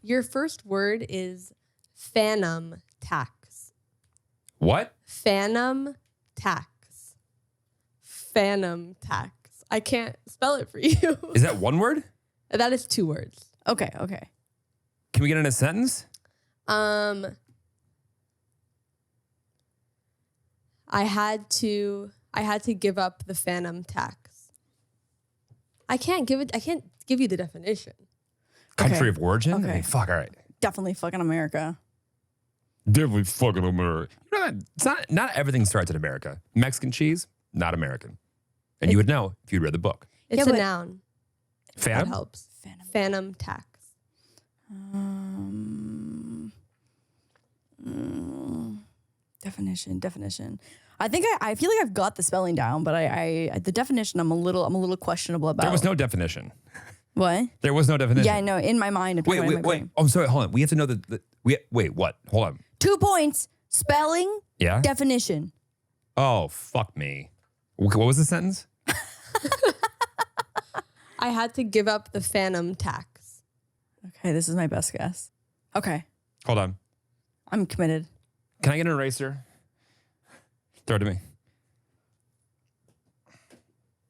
Your first word is phantom tax. What? Phantom tax. Phantom tax. I can't spell it for you. Is that one word? That is 2 words. Okay. Can we get in a sentence? I had to give up the phantom tax. I can't give you the definition. Country of origin? Okay. I mean, fuck, all right. Definitely fucking America. Definitely fucking America. You know, it's not everything starts in America. Mexican cheese, not American. And you would know if you'd read the book. It's a noun. That Phantom? helps. Phantom tax. Definition. I think I feel like I've got the spelling down, but the definition I'm a little questionable about. There was no definition. What? There was no definition. Yeah, I know. In my mind. I'm trying to my Wait. brain. Oh, sorry. Hold on. We have to know wait, what? Hold on. 2 points. Spelling. Yeah? Definition. Oh, fuck me. What was the sentence? I had to give up the phantom tax. Okay, this is my best guess. Okay, Hold on. I'm committed. Can I get an eraser? Throw it to me.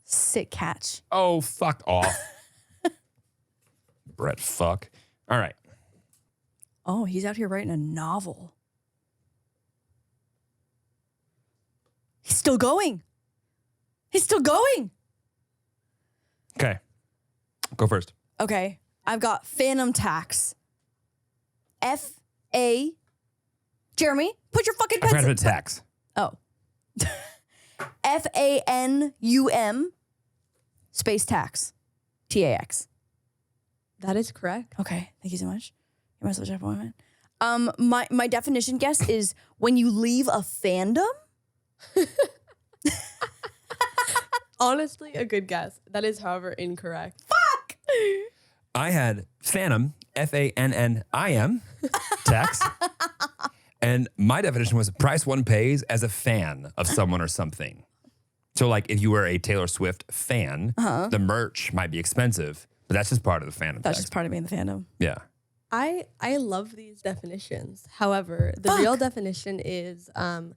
Sick catch. Oh, fuck off. Brett, fuck. All right. Oh, he's out here writing a novel. He's still going. Okay. Go first. Okay, I've got phantom tax. F-A. Jeremy, put your fucking I forgot pencil. to tax. Oh. F-A-N-U-M space tax. T-A-X. That is correct. Okay, thank you so much. You must have a appointment. My definition guess is when you leave a fandom. Honestly, a good guess. That is, however, incorrect. Fuck! I had Phantom, F-A-N-N-I-M, tax. And my definition was price one pays as a fan of someone or something. So like if you were a Taylor Swift fan, the merch might be expensive, but that's just part of the fandom. That's tax. just part of being the fandom. Yeah. I love these definitions. However, the real definition is a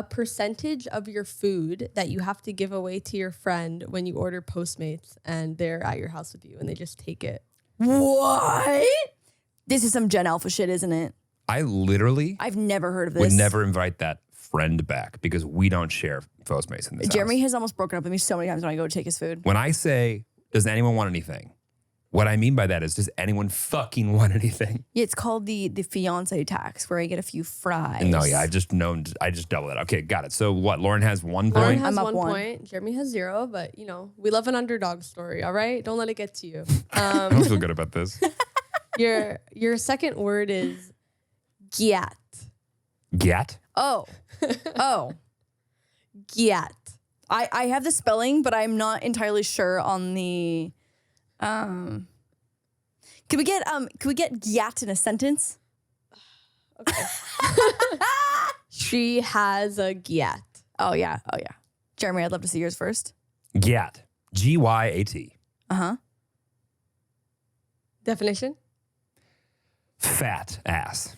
percentage of your food that you have to give away to your friend when you order Postmates and they're at your house with you and they just take it. What? This is some Gen Alpha shit, isn't it? I literally I've never heard of this. would never invite that friend back because we don't share Postmates in this Jeremy house. has almost broken up with me so many times when I go to take his food. When I say, does anyone want anything? What I mean by that is, does anyone fucking want anything? Yeah, it's called the fiance tax, where I get a few fries. No, yeah, I just doubled it. Okay, got it. So what? Lauren has 1 Lauren point. has I'm up 1 one. point. Jeremy has 0, but you know, we love an underdog story, all right? Don't let it get to you. I don't feel good about this. Your second word is gyat. Gat? Oh. Gyat. I have the spelling, but I'm not entirely sure on the Can we get gyat in a sentence? Okay. She has a gyat. Oh yeah. Jeremy, I'd love to see yours first. Gyat. G-Y-A-T. Uh-huh. Definition? Fat ass.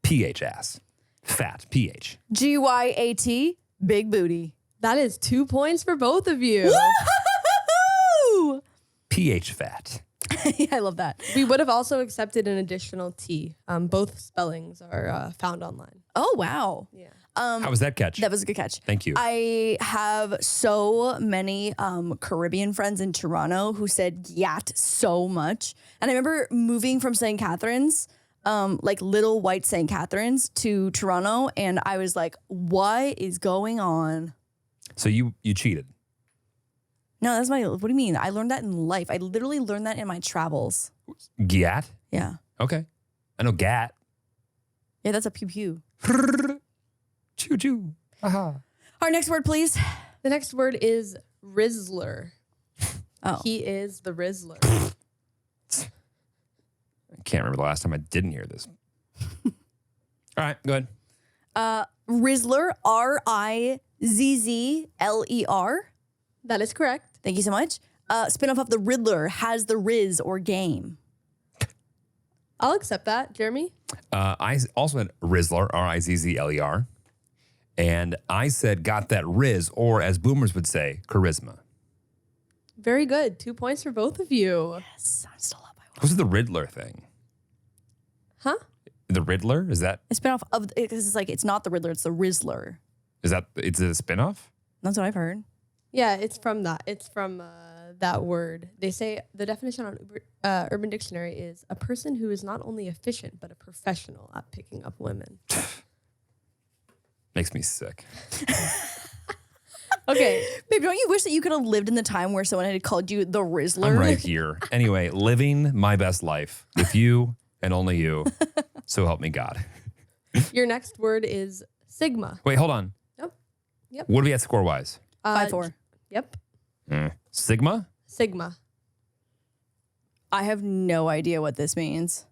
P-H ass. Fat. P-H. G-Y-A-T, big booty. That is 2 points for both of you. Woo! P-H fat. I love that. We would have also accepted an additional T. Both spellings are found online. Oh, wow. Yeah. How was that catch? That was a good catch. Thank you. I have so many Caribbean friends in Toronto who said "yat" so much. And I remember moving from St. Catharines, like little white St. Catharines, to Toronto. And I was like, what is going on? So you cheated. No, that's what do you mean? I learned that in life. I literally learned that in my travels. Gyat? Yeah. Okay. I know gat. Yeah, that's a pew-pew. Choo choo. Aha. Our next word, please. The next word is Rizzler. Oh. He is the Rizzler. I can't remember the last time I didn't hear this. All right, go ahead. Rizzler, R-I-Z-Z-L-E-R. That is correct. Thank you so much. Spin-off of the Riddler, has the Riz or game. I'll accept that. Jeremy? I also had Rizzler, R-I-Z-Z-L-E-R. And I said got that Riz, or as boomers would say, charisma. Very good. 2 points for both of you. Yes, I'm still up by one. What's the Riddler thing? Huh? The Riddler? Is that A spin-off of, because it's like, it's not the Riddler, it's the Rizzler. is it a spinoff? That's what I've heard. Yeah, it's from that. It's from that word. They say the definition on Urban Dictionary is a person who is not only efficient, but a professional at picking up women. Makes me sick. Okay. Babe, don't you wish that you could have lived in the time where someone had called you the Rizzler? I'm right here. Anyway, living my best life with you and only you. So help me God. Your next word is Sigma. Wait, hold on. Yep. What are we at score-wise? 5-4. Yep. Sigma? Sigma. I have no idea what this means.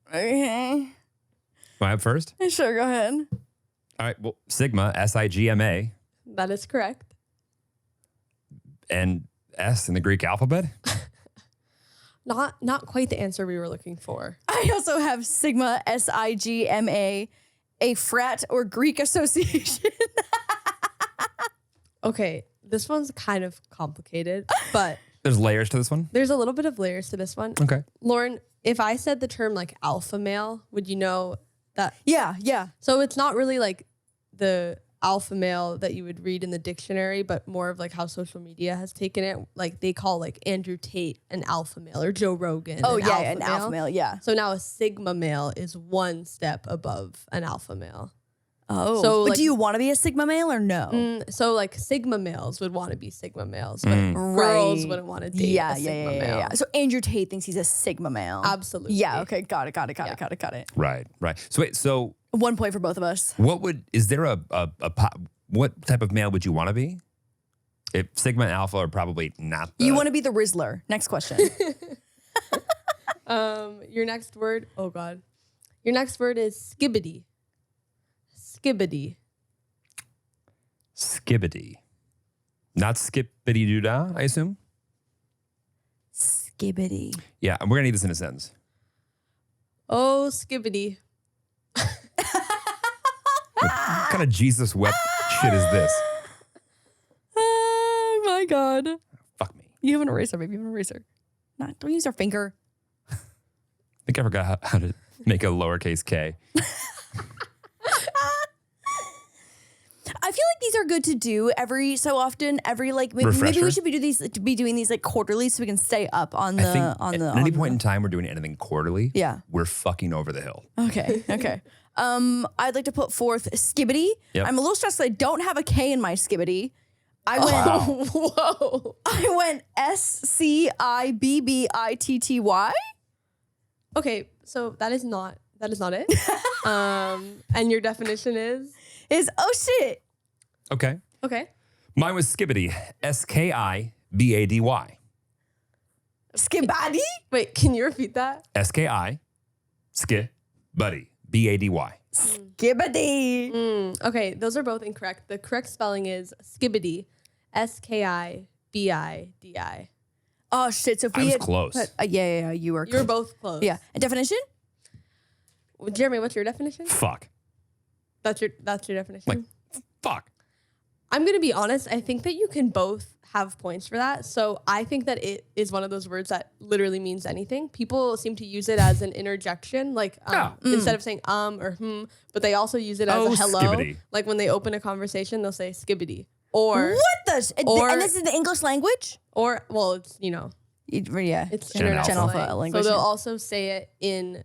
Okay. Am I up first? Sure, go ahead. All right, well, Sigma, S-I-G-M-A, That is correct. and S in the Greek alphabet? Not quite the answer we were looking for. I also have Sigma, S-I-G-M-A, a frat or Greek association. Okay, this one's kind of complicated, but There's layers to this one? there's a little bit of layers to this one. Okay. Lauren, if I said the term like alpha male, would you know that? Yeah, yeah. So it's not really like the alpha male that you would read in the dictionary, but more of like how social media has taken it. Like they call like Andrew Tate an alpha male or Joe Rogan. Oh, an yeah, an alpha male, yeah. So now a sigma male is one step above an alpha male. Oh. So, But like- do you want to be a Sigma male or no? So like sigma males would want to be sigma males, but girls Right. wouldn't want to date Yeah, a yeah, sigma yeah, male. yeah. So Andrew Tate thinks he's a Sigma male. Absolutely. Yeah, okay, got it. Yeah. Got it. Right, right. So wait, so 1 point for both of us. is there what type of male would you want to be? If Sigma and Alpha are probably not You want to be the Rizzler. Next question. Your next word, oh God. Your next word is skibidi. Skibidi. SKIBIDI. Not skippity-doo-dah, I assume? Skibidi. Yeah, and we're going to need this in a sentence. Oh, skibidi. What kind of Jesus wept shit is this? Oh my God. Fuck me. You have an eraser, baby. You have an eraser. Don't use your finger. I think I forgot how to make a lowercase k. I feel like these are good to do every so often. Maybe we Refresher? should be doing these like quarterly so we can stay up on I the think on the. at any on point the- in time we're doing anything quarterly, Yeah. we're fucking over the hill. Okay. Okay. I'd like to put forth skibidi. Yep. I'm a little stressed that I don't have a K in my skibidi. I went. Wow. Whoa. I went SKIBIDI. Okay, so that is not it. And your definition is? Is oh shit. Okay. Okay. Mine was SKIBIDI. SKIBADY. Skibadi? Wait, can you repeat that? SKI, SKIBIDI. BADY. Skibidi. Okay, those are both incorrect. The correct spelling is skibidi. SKIBIDI. Oh shit! So if I we was had close. yeah, you were. You were both close. Yeah. A definition? Well, Jeremy, what's your definition? Fuck. That's your definition. Like, fuck. I'm gonna be honest. I think that you can both have points for that. So I think that it is one of those words that literally means anything. People seem to use it as an interjection, like instead of saying or but they also use it as a hello. Skibidi. Like when they open a conversation, they'll say skibidi. Or What the? Or- And this is the English language? or well, it's Yeah. it's Gen international Alpha. slang. language. So they'll also say it in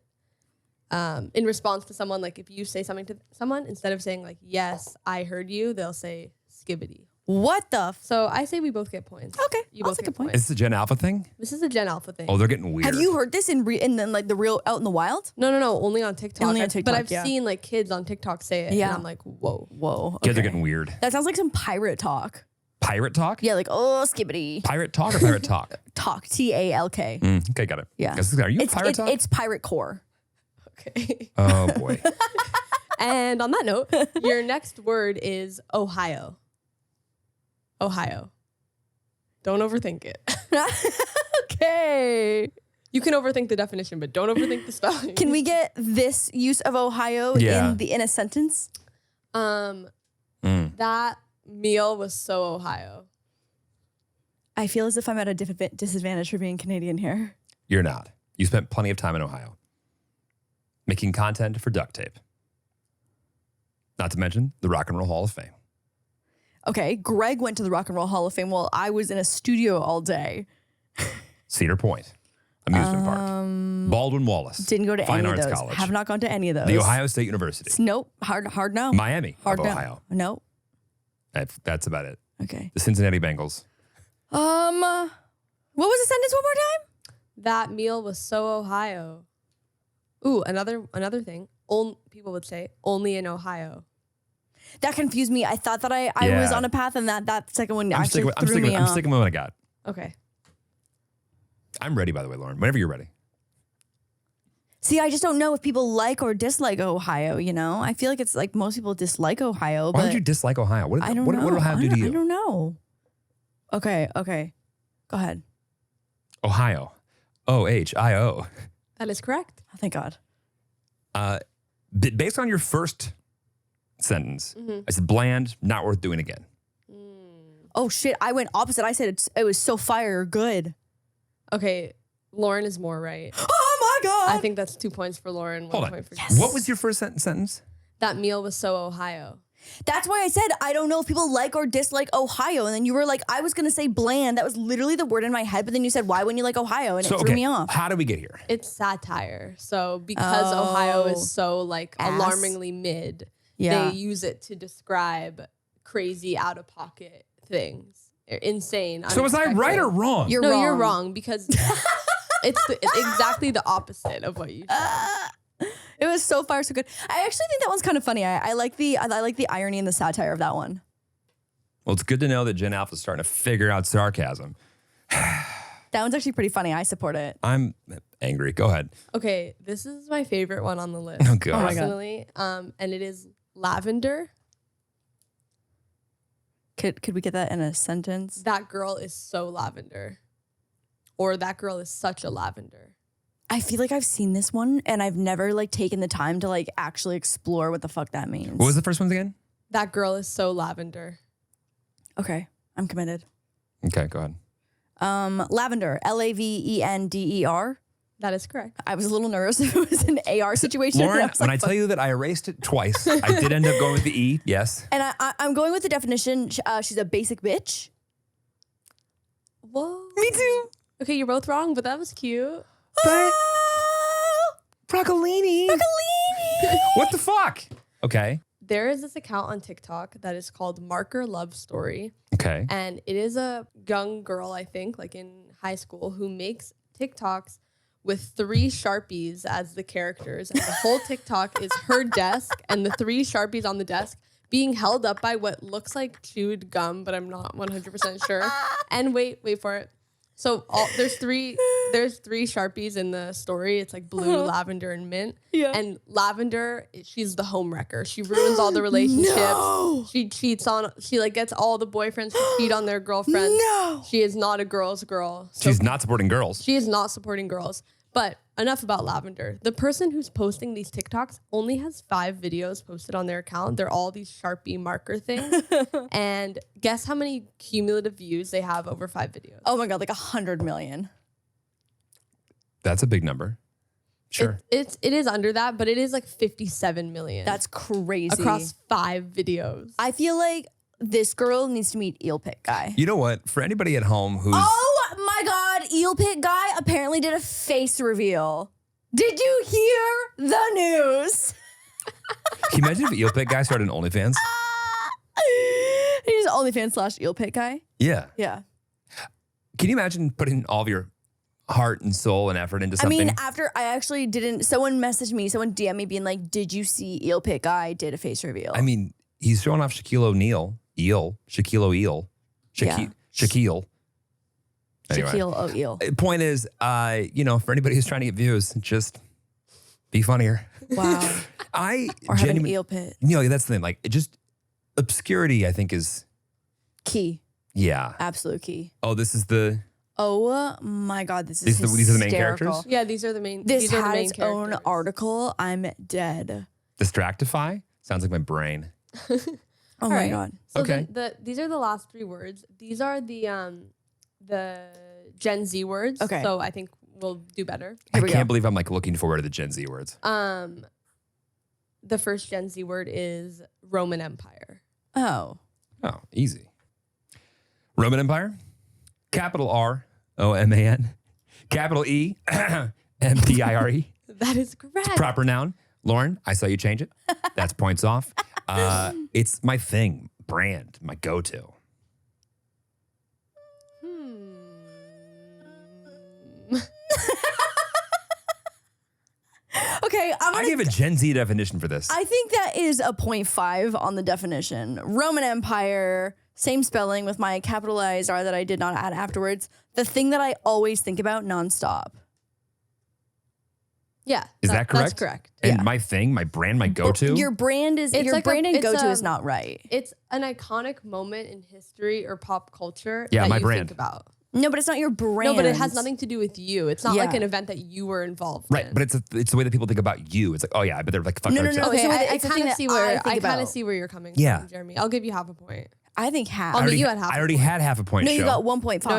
response to someone. Like if you say something to someone, instead of saying like yes, I heard you, they'll say skibidi. What the? So I say we both get points. Okay, You I'll both take get a point. Is this a Gen Alpha thing? This is a Gen Alpha thing. Oh, they're getting weird. Have you heard this in then like the real out in the wild? No, only on TikTok. Only on But TikTok, I've yeah. seen like kids on TikTok say it, Yeah. and I'm like, whoa. Whoa. Kids are okay. getting weird. That sounds like some pirate talk. Pirate talk? Yeah, like skibbity Pirate talk or pirate talk? talk. TALK. Okay, got it. Yeah. Are you a It's pirate talk? it's pirate core. Okay. Oh, boy. And on that note, your next word is Ohio. Ohio. Don't overthink it. Okay. You can overthink the definition, but don't overthink the spelling. Can we get this use of Ohio Yeah. in a sentence? That meal was so Ohio. I feel as if I'm at a disadvantage for being Canadian here. You're not. You spent plenty of time in Ohio making content for duct tape. Not to mention the Rock and Roll Hall of Fame. Okay, Greg went to the Rock and Roll Hall of Fame while I was in a studio all day. Cedar Point Amusement Park. Baldwin Wallace. Didn't go to Fine any Arts of those. College. Have not gone to any of those. The Ohio State University. Nope. Hard no. Miami Hard of no. Ohio. Nope. That's about it. Okay. The Cincinnati Bengals. What was the sentence one more time? That meal was so Ohio. Ooh, another thing. People would say only in Ohio. That confused me. I thought that I Yeah. was on a path, and that second one I'm actually sticking threw me I'm off. sticking with what I got. Okay. I'm ready, by the way, Lauren. Whenever you're ready. See, I just don't know if people like or dislike Ohio, you know? I feel like it's like most people dislike Ohio, Why but would you dislike Ohio? I don't know. What did Ohio do to I you? don't know. Okay. Go ahead. Ohio. OHIO. That is correct. Oh, thank God. Based on your first sentence, Mm-hmm. I said bland, not worth doing again. Oh, shit. I went opposite. I said it was so fire good. Okay. Lauren is more right. Oh, my God. I think that's 2 points for Lauren. Hold 1 on. point for Yes. What was your first sentence? That meal was so Ohio. That's why I said I don't know if people like or dislike Ohio. And then you were like, I was going to say bland. That was literally the word in my head. But then you said, why wouldn't you like Ohio? And it threw me off. How did we get here? It's satire. So because Ohio is so like Ass. alarmingly mid, Yeah. they use it to describe crazy out of pocket things. Insane. So was I unexpected. right or wrong? You're No, wrong. you're wrong because it's exactly the opposite of what you said. It was so far so good. I actually think that one's kind of funny. I like the irony and the satire of that one. Well, it's good to know that Gen Alpha is starting to figure out sarcasm. That one's actually pretty funny. I support it. I'm angry. Go ahead. Okay, this is my favorite one on the list. Oh, God. Oh, my God. Personally, and it is lavender. Could we get that in a sentence? That girl is so lavender. Or that girl is such a lavender. I feel like I've seen this one and I've never like taken the time to like actually explore what the fuck that means. What was the first one again? That girl is so lavender. Okay, I'm committed. Okay, go ahead. Lavender, LAVENDER. That is correct. I was a little nervous if it was an AR situation. Lauren, I was when like, I tell you that I erased it twice, I did end up going with the E, yes. and I'm going with the definition. She's a basic bitch. Whoa. Me too. Okay, you're both wrong, but that was cute. But broccolini. What the fuck? Okay. There is this account on TikTok that is called Marker Love Story. Okay. And it is a young girl, I think, like in high school, who makes TikToks with 3 Sharpies as the characters. And the whole TikTok is her desk and the 3 Sharpies on the desk being held up by what looks like chewed gum, but I'm not 100% sure. And wait for it. So there's three Sharpies in the story. It's like blue, lavender, and mint. Yeah. And lavender, she's the home wrecker. She ruins all the relationships. No. She cheats on. She like gets all the boyfriends to cheat on their girlfriends. No. She is not a girl's girl. So She's not supporting girls. she is not supporting girls. But enough about lavender. The person who's posting these TikToks only has 5 videos posted on their account. They're all these Sharpie marker things. And guess how many cumulative views they have over 5 videos? Oh my God, like 100 million. That's a big number. Sure. It is under that, but it is like 57 million. That's crazy. across 5 videos. I feel like this girl needs to meet Eel Pit Guy. You know what? For anybody at home who's Oh my God, Eel Pit Guy apparently did a face reveal. Did you hear the news? can you imagine if Eel Pit guy started an OnlyFans? He's OnlyFans / Eel Pit Guy. Yeah. Yeah. Can you imagine putting all of your heart and soul and effort into something? I mean, after I actually didn't, someone messaged me, someone DM me being like, did you see Eel Pit Guy did a face reveal? I mean, he's showing off Shaquille O'Neal. Shaquille O'Neal. Yeah. Shaquille. Anyway. Shaquille O'Neal. Point is, for anybody who's trying to get views, just be funnier. Wow. I Or have an genuinely, eel pit. that's the thing. Like, it just obscurity, I think, is Key. yeah. Absolute key. Oh, this is the Oh my God, this is These are the main hysterical. characters? Yeah, these are the main. This these are the had main its own characters. article. I'm dead. Distractify. Sounds like my brain. Oh All my right. God. So Okay. these are the last 3 words. These are the Gen Z words. Okay. So I think we'll do better. I Here we can't go. believe I'm like looking forward to the Gen Z words. The first Gen Z word is Roman Empire. Oh. Oh, easy. Roman Empire, capital ROMAN, capital EMPIRE, That is correct. proper noun. Lauren, I saw you change it. That's points off. It's my thing, brand, my go-to. Okay, I gave a Gen Z definition for this. I think that is a 0.5 on the definition. Roman Empire, same spelling with my capitalized R that I did not add afterwards. The thing that I always think about nonstop. Yeah. Is that correct? That's correct. And Yeah. my thing, my brand, my go-to. Your brand is It's your like brand and it's go-to is not right. It's an iconic moment in history or pop culture Yeah, that my you brand. think about. No, but it's not your brand. No, but it has nothing to do with you. It's not like Yeah. an event that you were involved Right, in. but it's the way that people think about you. It's like, oh yeah, I bet they're like fucking No, no, upset. no. Okay, So I it's the kind thing of that see where I I think kind of about. see where you're coming Yeah. from, Jeremy. I'll give you half a point. I think half. I'll meet you at half. I already had half a point. No, you show. got 1.5. No,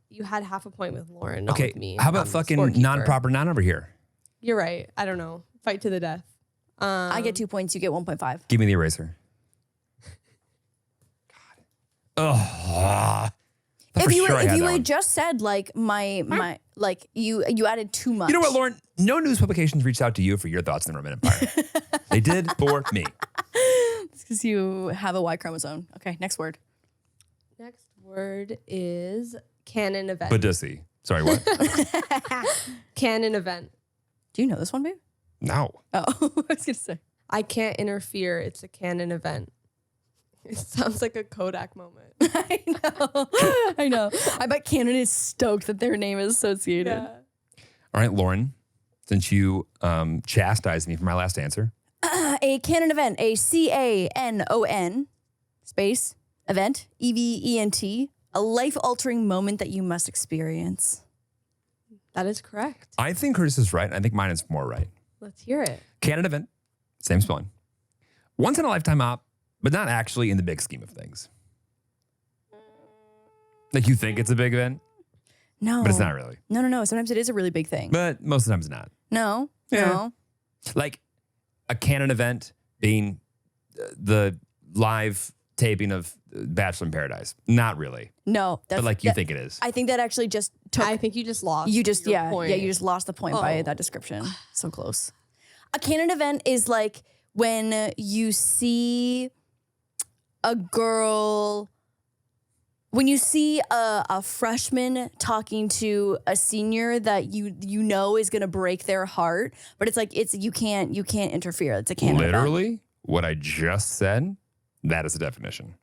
you had half a point with Lauren, not Okay, with me. how about I'm fucking scorekeeper. non-proper noun over here? You're right. I don't know. Fight to the death. I get 2 points. You get 1.5. Give me the eraser. God. Oh. If you had just said like my like you added too much. You know what, Lauren? No news publications reached out to you for your thoughts on the Roman Empire. They did for me. It's because you have a Y chromosome. Okay, next word. Next word is canon event. Badussi. Sorry, what? Canon event. Do you know this one, babe? No. Oh, I was gonna say. I can't interfere. It's a canon event. It sounds like a Kodak moment. I know. I know. I bet Canon is stoked that their name is associated. Yeah. All right, Lauren, since you chastised me for my last answer. A canon event, a CANON space event, EVENT, a life-altering moment that you must experience. That is correct. I think Curtis is right. I think mine is more right. Let's hear it. Canon event, same spelling. Once in a lifetime op, but not actually in the big scheme of things. Like you think it's a big event, No. but it's not really. No. Sometimes it is a really big thing. But most of the time it's not. No. Yeah. No. Like a canon event being the live taping of Bachelor in Paradise. Not really. No. But like you think it is. I think that actually just took. I think you just lost. You just your point. you just lost the point by Oh. that description. So close. A canon event is like when you see a girl, when you see a freshman talking to a senior that you know is gonna break their heart, but it's like you can't interfere. It's a canon event. Literally, what I just said, that is the definition.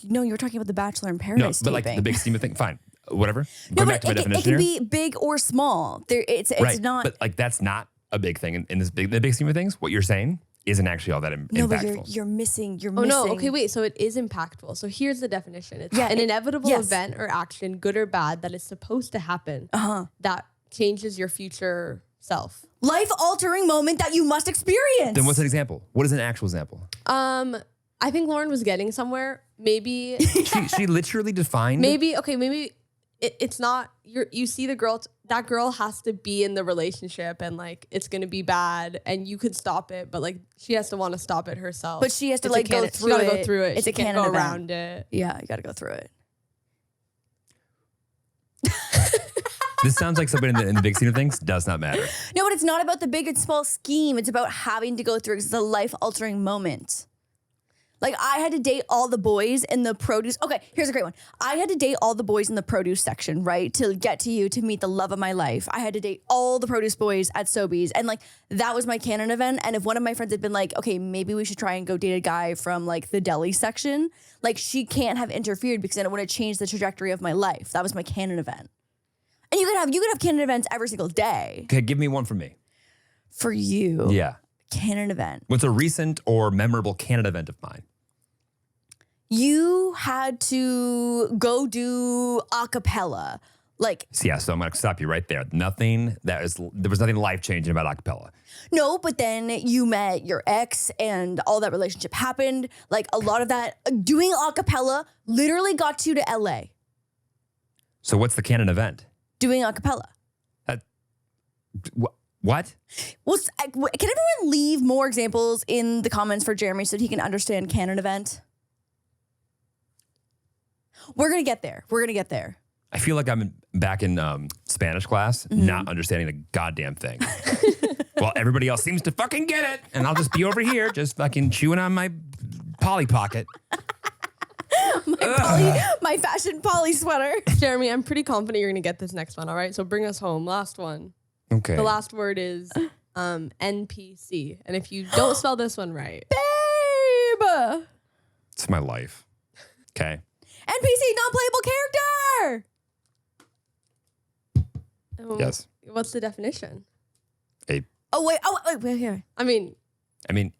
No, you were talking about the Bachelor in No, Paradise but like taping. the big scheme of things, fine. whatever. No, Going back but to my it definition can here. be big or small. It's Right. not. But like that's not a big thing in the big scheme of things. What you're saying isn't actually all that no, impactful. but you're missing. You're Oh missing. no, okay, wait. So it is impactful. So here's the definition. It's Yeah, an inevitable yes. event or action, good or bad, that is supposed to happen that changes your future self. Life-altering moment that you must experience. Then what's an example? What is an actual example? I think Lauren was getting somewhere. Maybe she literally defined. maybe it's not you see the girl, that girl has to be in the relationship and like it's gonna be bad and you could stop it, but like she has to want to stop it herself. But she has to It's like a go canon- through she gotta it. go through it. It's She a can't canon go event. around it. Yeah, you got to go through it. This sounds like something in the big scheme of things does not matter. No, but it's not about the big and small scheme. It's about having to go through. It's a life-altering moment. Like I had to date all the boys in the produce. Okay, here's a great one. I had to date all the boys in the produce section, right? To get to you, to meet the love of my life. I had to date all the produce boys at Sobeys. And like, that was my canon event. And if one of my friends had been like, okay, maybe we should try and go date a guy from like the deli section, like she can't have interfered because then it would have changed the trajectory of my life. That was my canon event. And you could have canon events every single day. Okay, give me one from me. For you, Yeah. canon event. What's a recent or memorable Canada event of mine? You had to go do a cappella. Like, Yeah, so I'm gonna stop you right there. There was nothing life changing about acapella. no, but then you met your ex and all that relationship happened. Like a lot of that, doing a cappella literally got you to LA. So what's the canon event? Doing a cappella. What? Well, can everyone leave more examples in the comments for Jeremy so that he can understand canon event? We're going to get there. We're going to get there. I feel like I'm back in Spanish class, not understanding a goddamn thing. Well, everybody else seems to fucking get it, and I'll just be over here just fucking chewing on my Polly Pocket. My fashion poly sweater. Jeremy, I'm pretty confident you're gonna get this next one. All right, so bring us home. Last one. Okay. The last word is NPC, and if you don't spell this one right, Babe! It's my life. Okay. NPC, non-playable character! Yes. What's the definition? Oh, wait, here. I mean,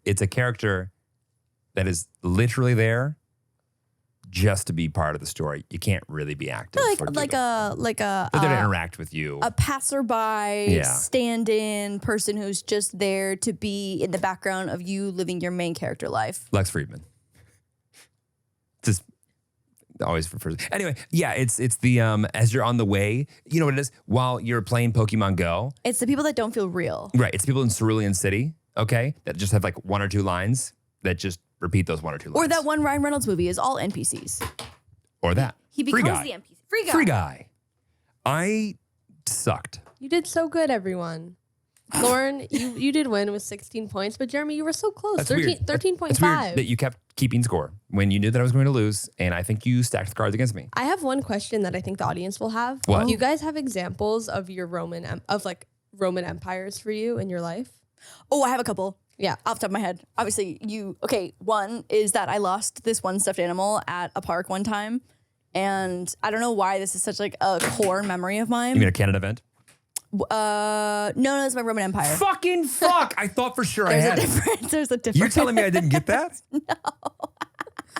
It's a character that is literally there just to be part of the story. You can't really be active. Like a They're there to interact with you. a passerby, Yeah. stand-in person who's just there to be in the background of you living your main character life. Lex Friedman. Just always refers. Anyway, yeah, it's the as you're on the way, you know what it is? While you're playing Pokemon Go. It's the people that don't feel real. Right. It's people in Cerulean City, okay, that just have like one or two lines that just repeat those one or two lines. Or that one Ryan Reynolds movie is all NPCs. Or that. He Free becomes guy. the NPC. Free guy. Free guy. I sucked. you did so good, everyone. Lauren, you did win with 16 points, but Jeremy, you were so close. That's 13, weird. 13.5. It's weird that you kept keeping score when you knew that I was going to lose, and I think you stacked the cards against me. I have one question that I think the audience will have. What? Do you guys have examples of your Roman empires for you in your life? Oh, I have a couple. Yeah. Off the top of my head. Obviously, one is that I lost this one stuffed animal at a park one time. And I don't know why this is such like a core memory of mine. You mean a Canada event? No, it's my Roman Empire. Fucking fuck! I thought for sure I There's a had it. difference. There's a difference. You're telling me I didn't get that? No.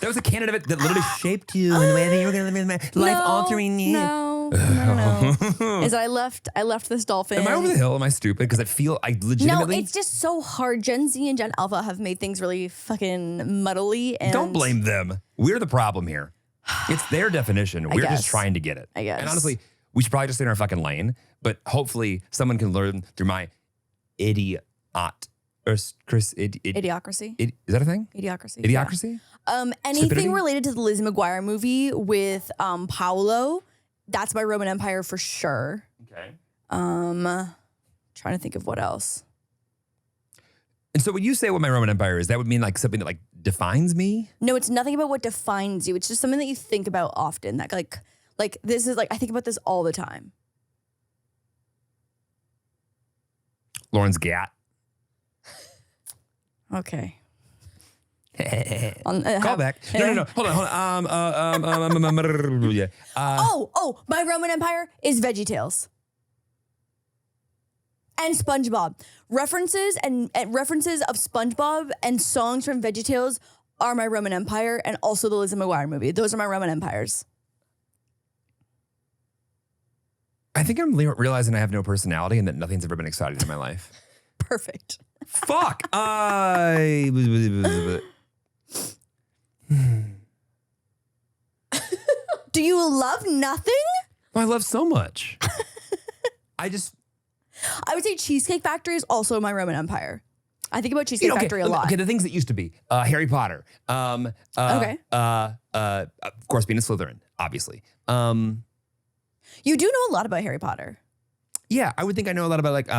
That was a Canada event that literally shaped you in the way that you were going to live life altering you. No. Is that I left this dolphin. Am I over the hill? Am I stupid? Because I legitimately. No, it's just so hard. Gen Z and Gen Alpha have made things really fucking muddly. And Don't blame them. We're the problem here. It's their definition. We're guess. just trying to get it. I guess. And honestly, we should probably just stay in our fucking lane. But hopefully, someone can learn through my idiocracy. Idiocracy. Is that a thing? Idiocracy. Idiocracy? Anything Stupidity? related to the Lizzie McGuire movie with Paolo, that's my Roman Empire for sure. Okay. Trying to think of what else. And so when you say what my Roman Empire is, that would mean like something that like defines me? No, it's nothing about what defines you. It's just something that you think about often. That like this is like I think about this all the time. Lauren's gat. Okay. Call back. No. Hold on. Yeah. My Roman Empire is VeggieTales. And SpongeBob. References and references of SpongeBob and songs from VeggieTales are my Roman Empire, and also the Lizzie McGuire movie. Those are my Roman Empires. I think I'm realizing I have no personality and that nothing's ever been exciting in my life. Perfect. Fuck. Do you love nothing? I love so much. I would say Cheesecake Factory is also my Roman Empire. I think about Cheesecake Factory a lot. Okay, the things that used to be Harry Potter. Okay. Of course, being a Slytherin, obviously. You do know a lot about Harry Potter. Yeah, I would think I know a lot about like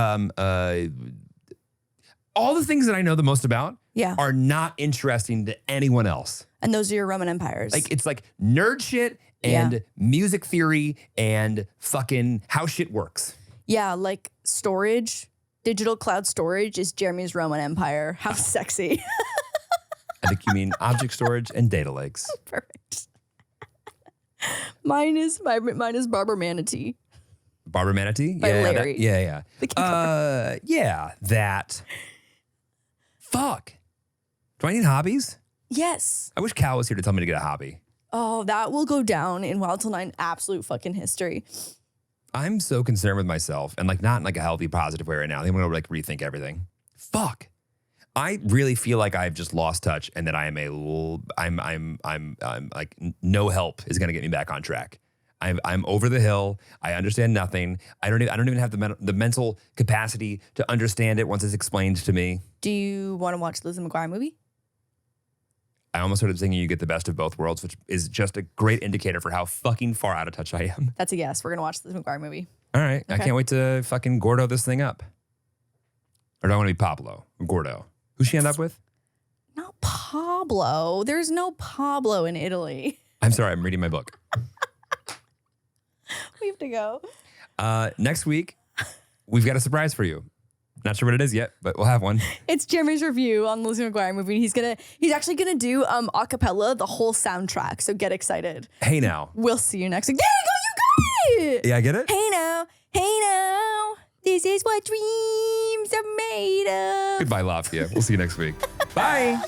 all the things that I know the most about. Yeah. Are not interesting to anyone else. And those are your Roman Empires. Like it's like nerd shit and music theory and fucking how shit works. Yeah, like storage. Digital cloud storage is Jeremy's Roman Empire. How sexy. I think you mean object storage and data lakes. Perfect. Mine is Barber Manatee. Barber Manatee? By Larry. Yeah. The that. Fuck. Do I need hobbies? Yes. I wish Cal was here to tell me to get a hobby. Oh, that will go down in Wild Til 9 absolute fucking history. I'm so concerned with myself and like not in like a healthy, positive way right now. I think I'm gonna like rethink everything. Fuck. I really feel like I've just lost touch and that I am I'm like no help is gonna get me back on track. I'm over the hill. I understand nothing. I don't even have the mental capacity to understand it once it's explained to me. Do you want to watch the Lizzie McGuire movie? I almost started singing "You Get the Best of Both Worlds," which is just a great indicator for how fucking far out of touch I am. That's a yes. We're gonna watch the Lizzie McGuire movie. All right. I can't wait to fucking Gordo this thing up. Or do I want to be Pablo or Gordo? Who's she end up with? Not Pablo. There's no Pablo in Italy. I'm sorry. I'm reading my book. We have to go. Next week, we've got a surprise for you. Not sure what it is yet, but we'll have one. It's Jeremy's review on the Lizzie McGuire movie. He's actually gonna do a cappella the whole soundtrack. So get excited. Hey now. We'll see you next week. There you go, you got it. Yeah, I get it. Hey now, this is what dreams are made of. Goodbye, Lafayette. We'll see you next week. Bye.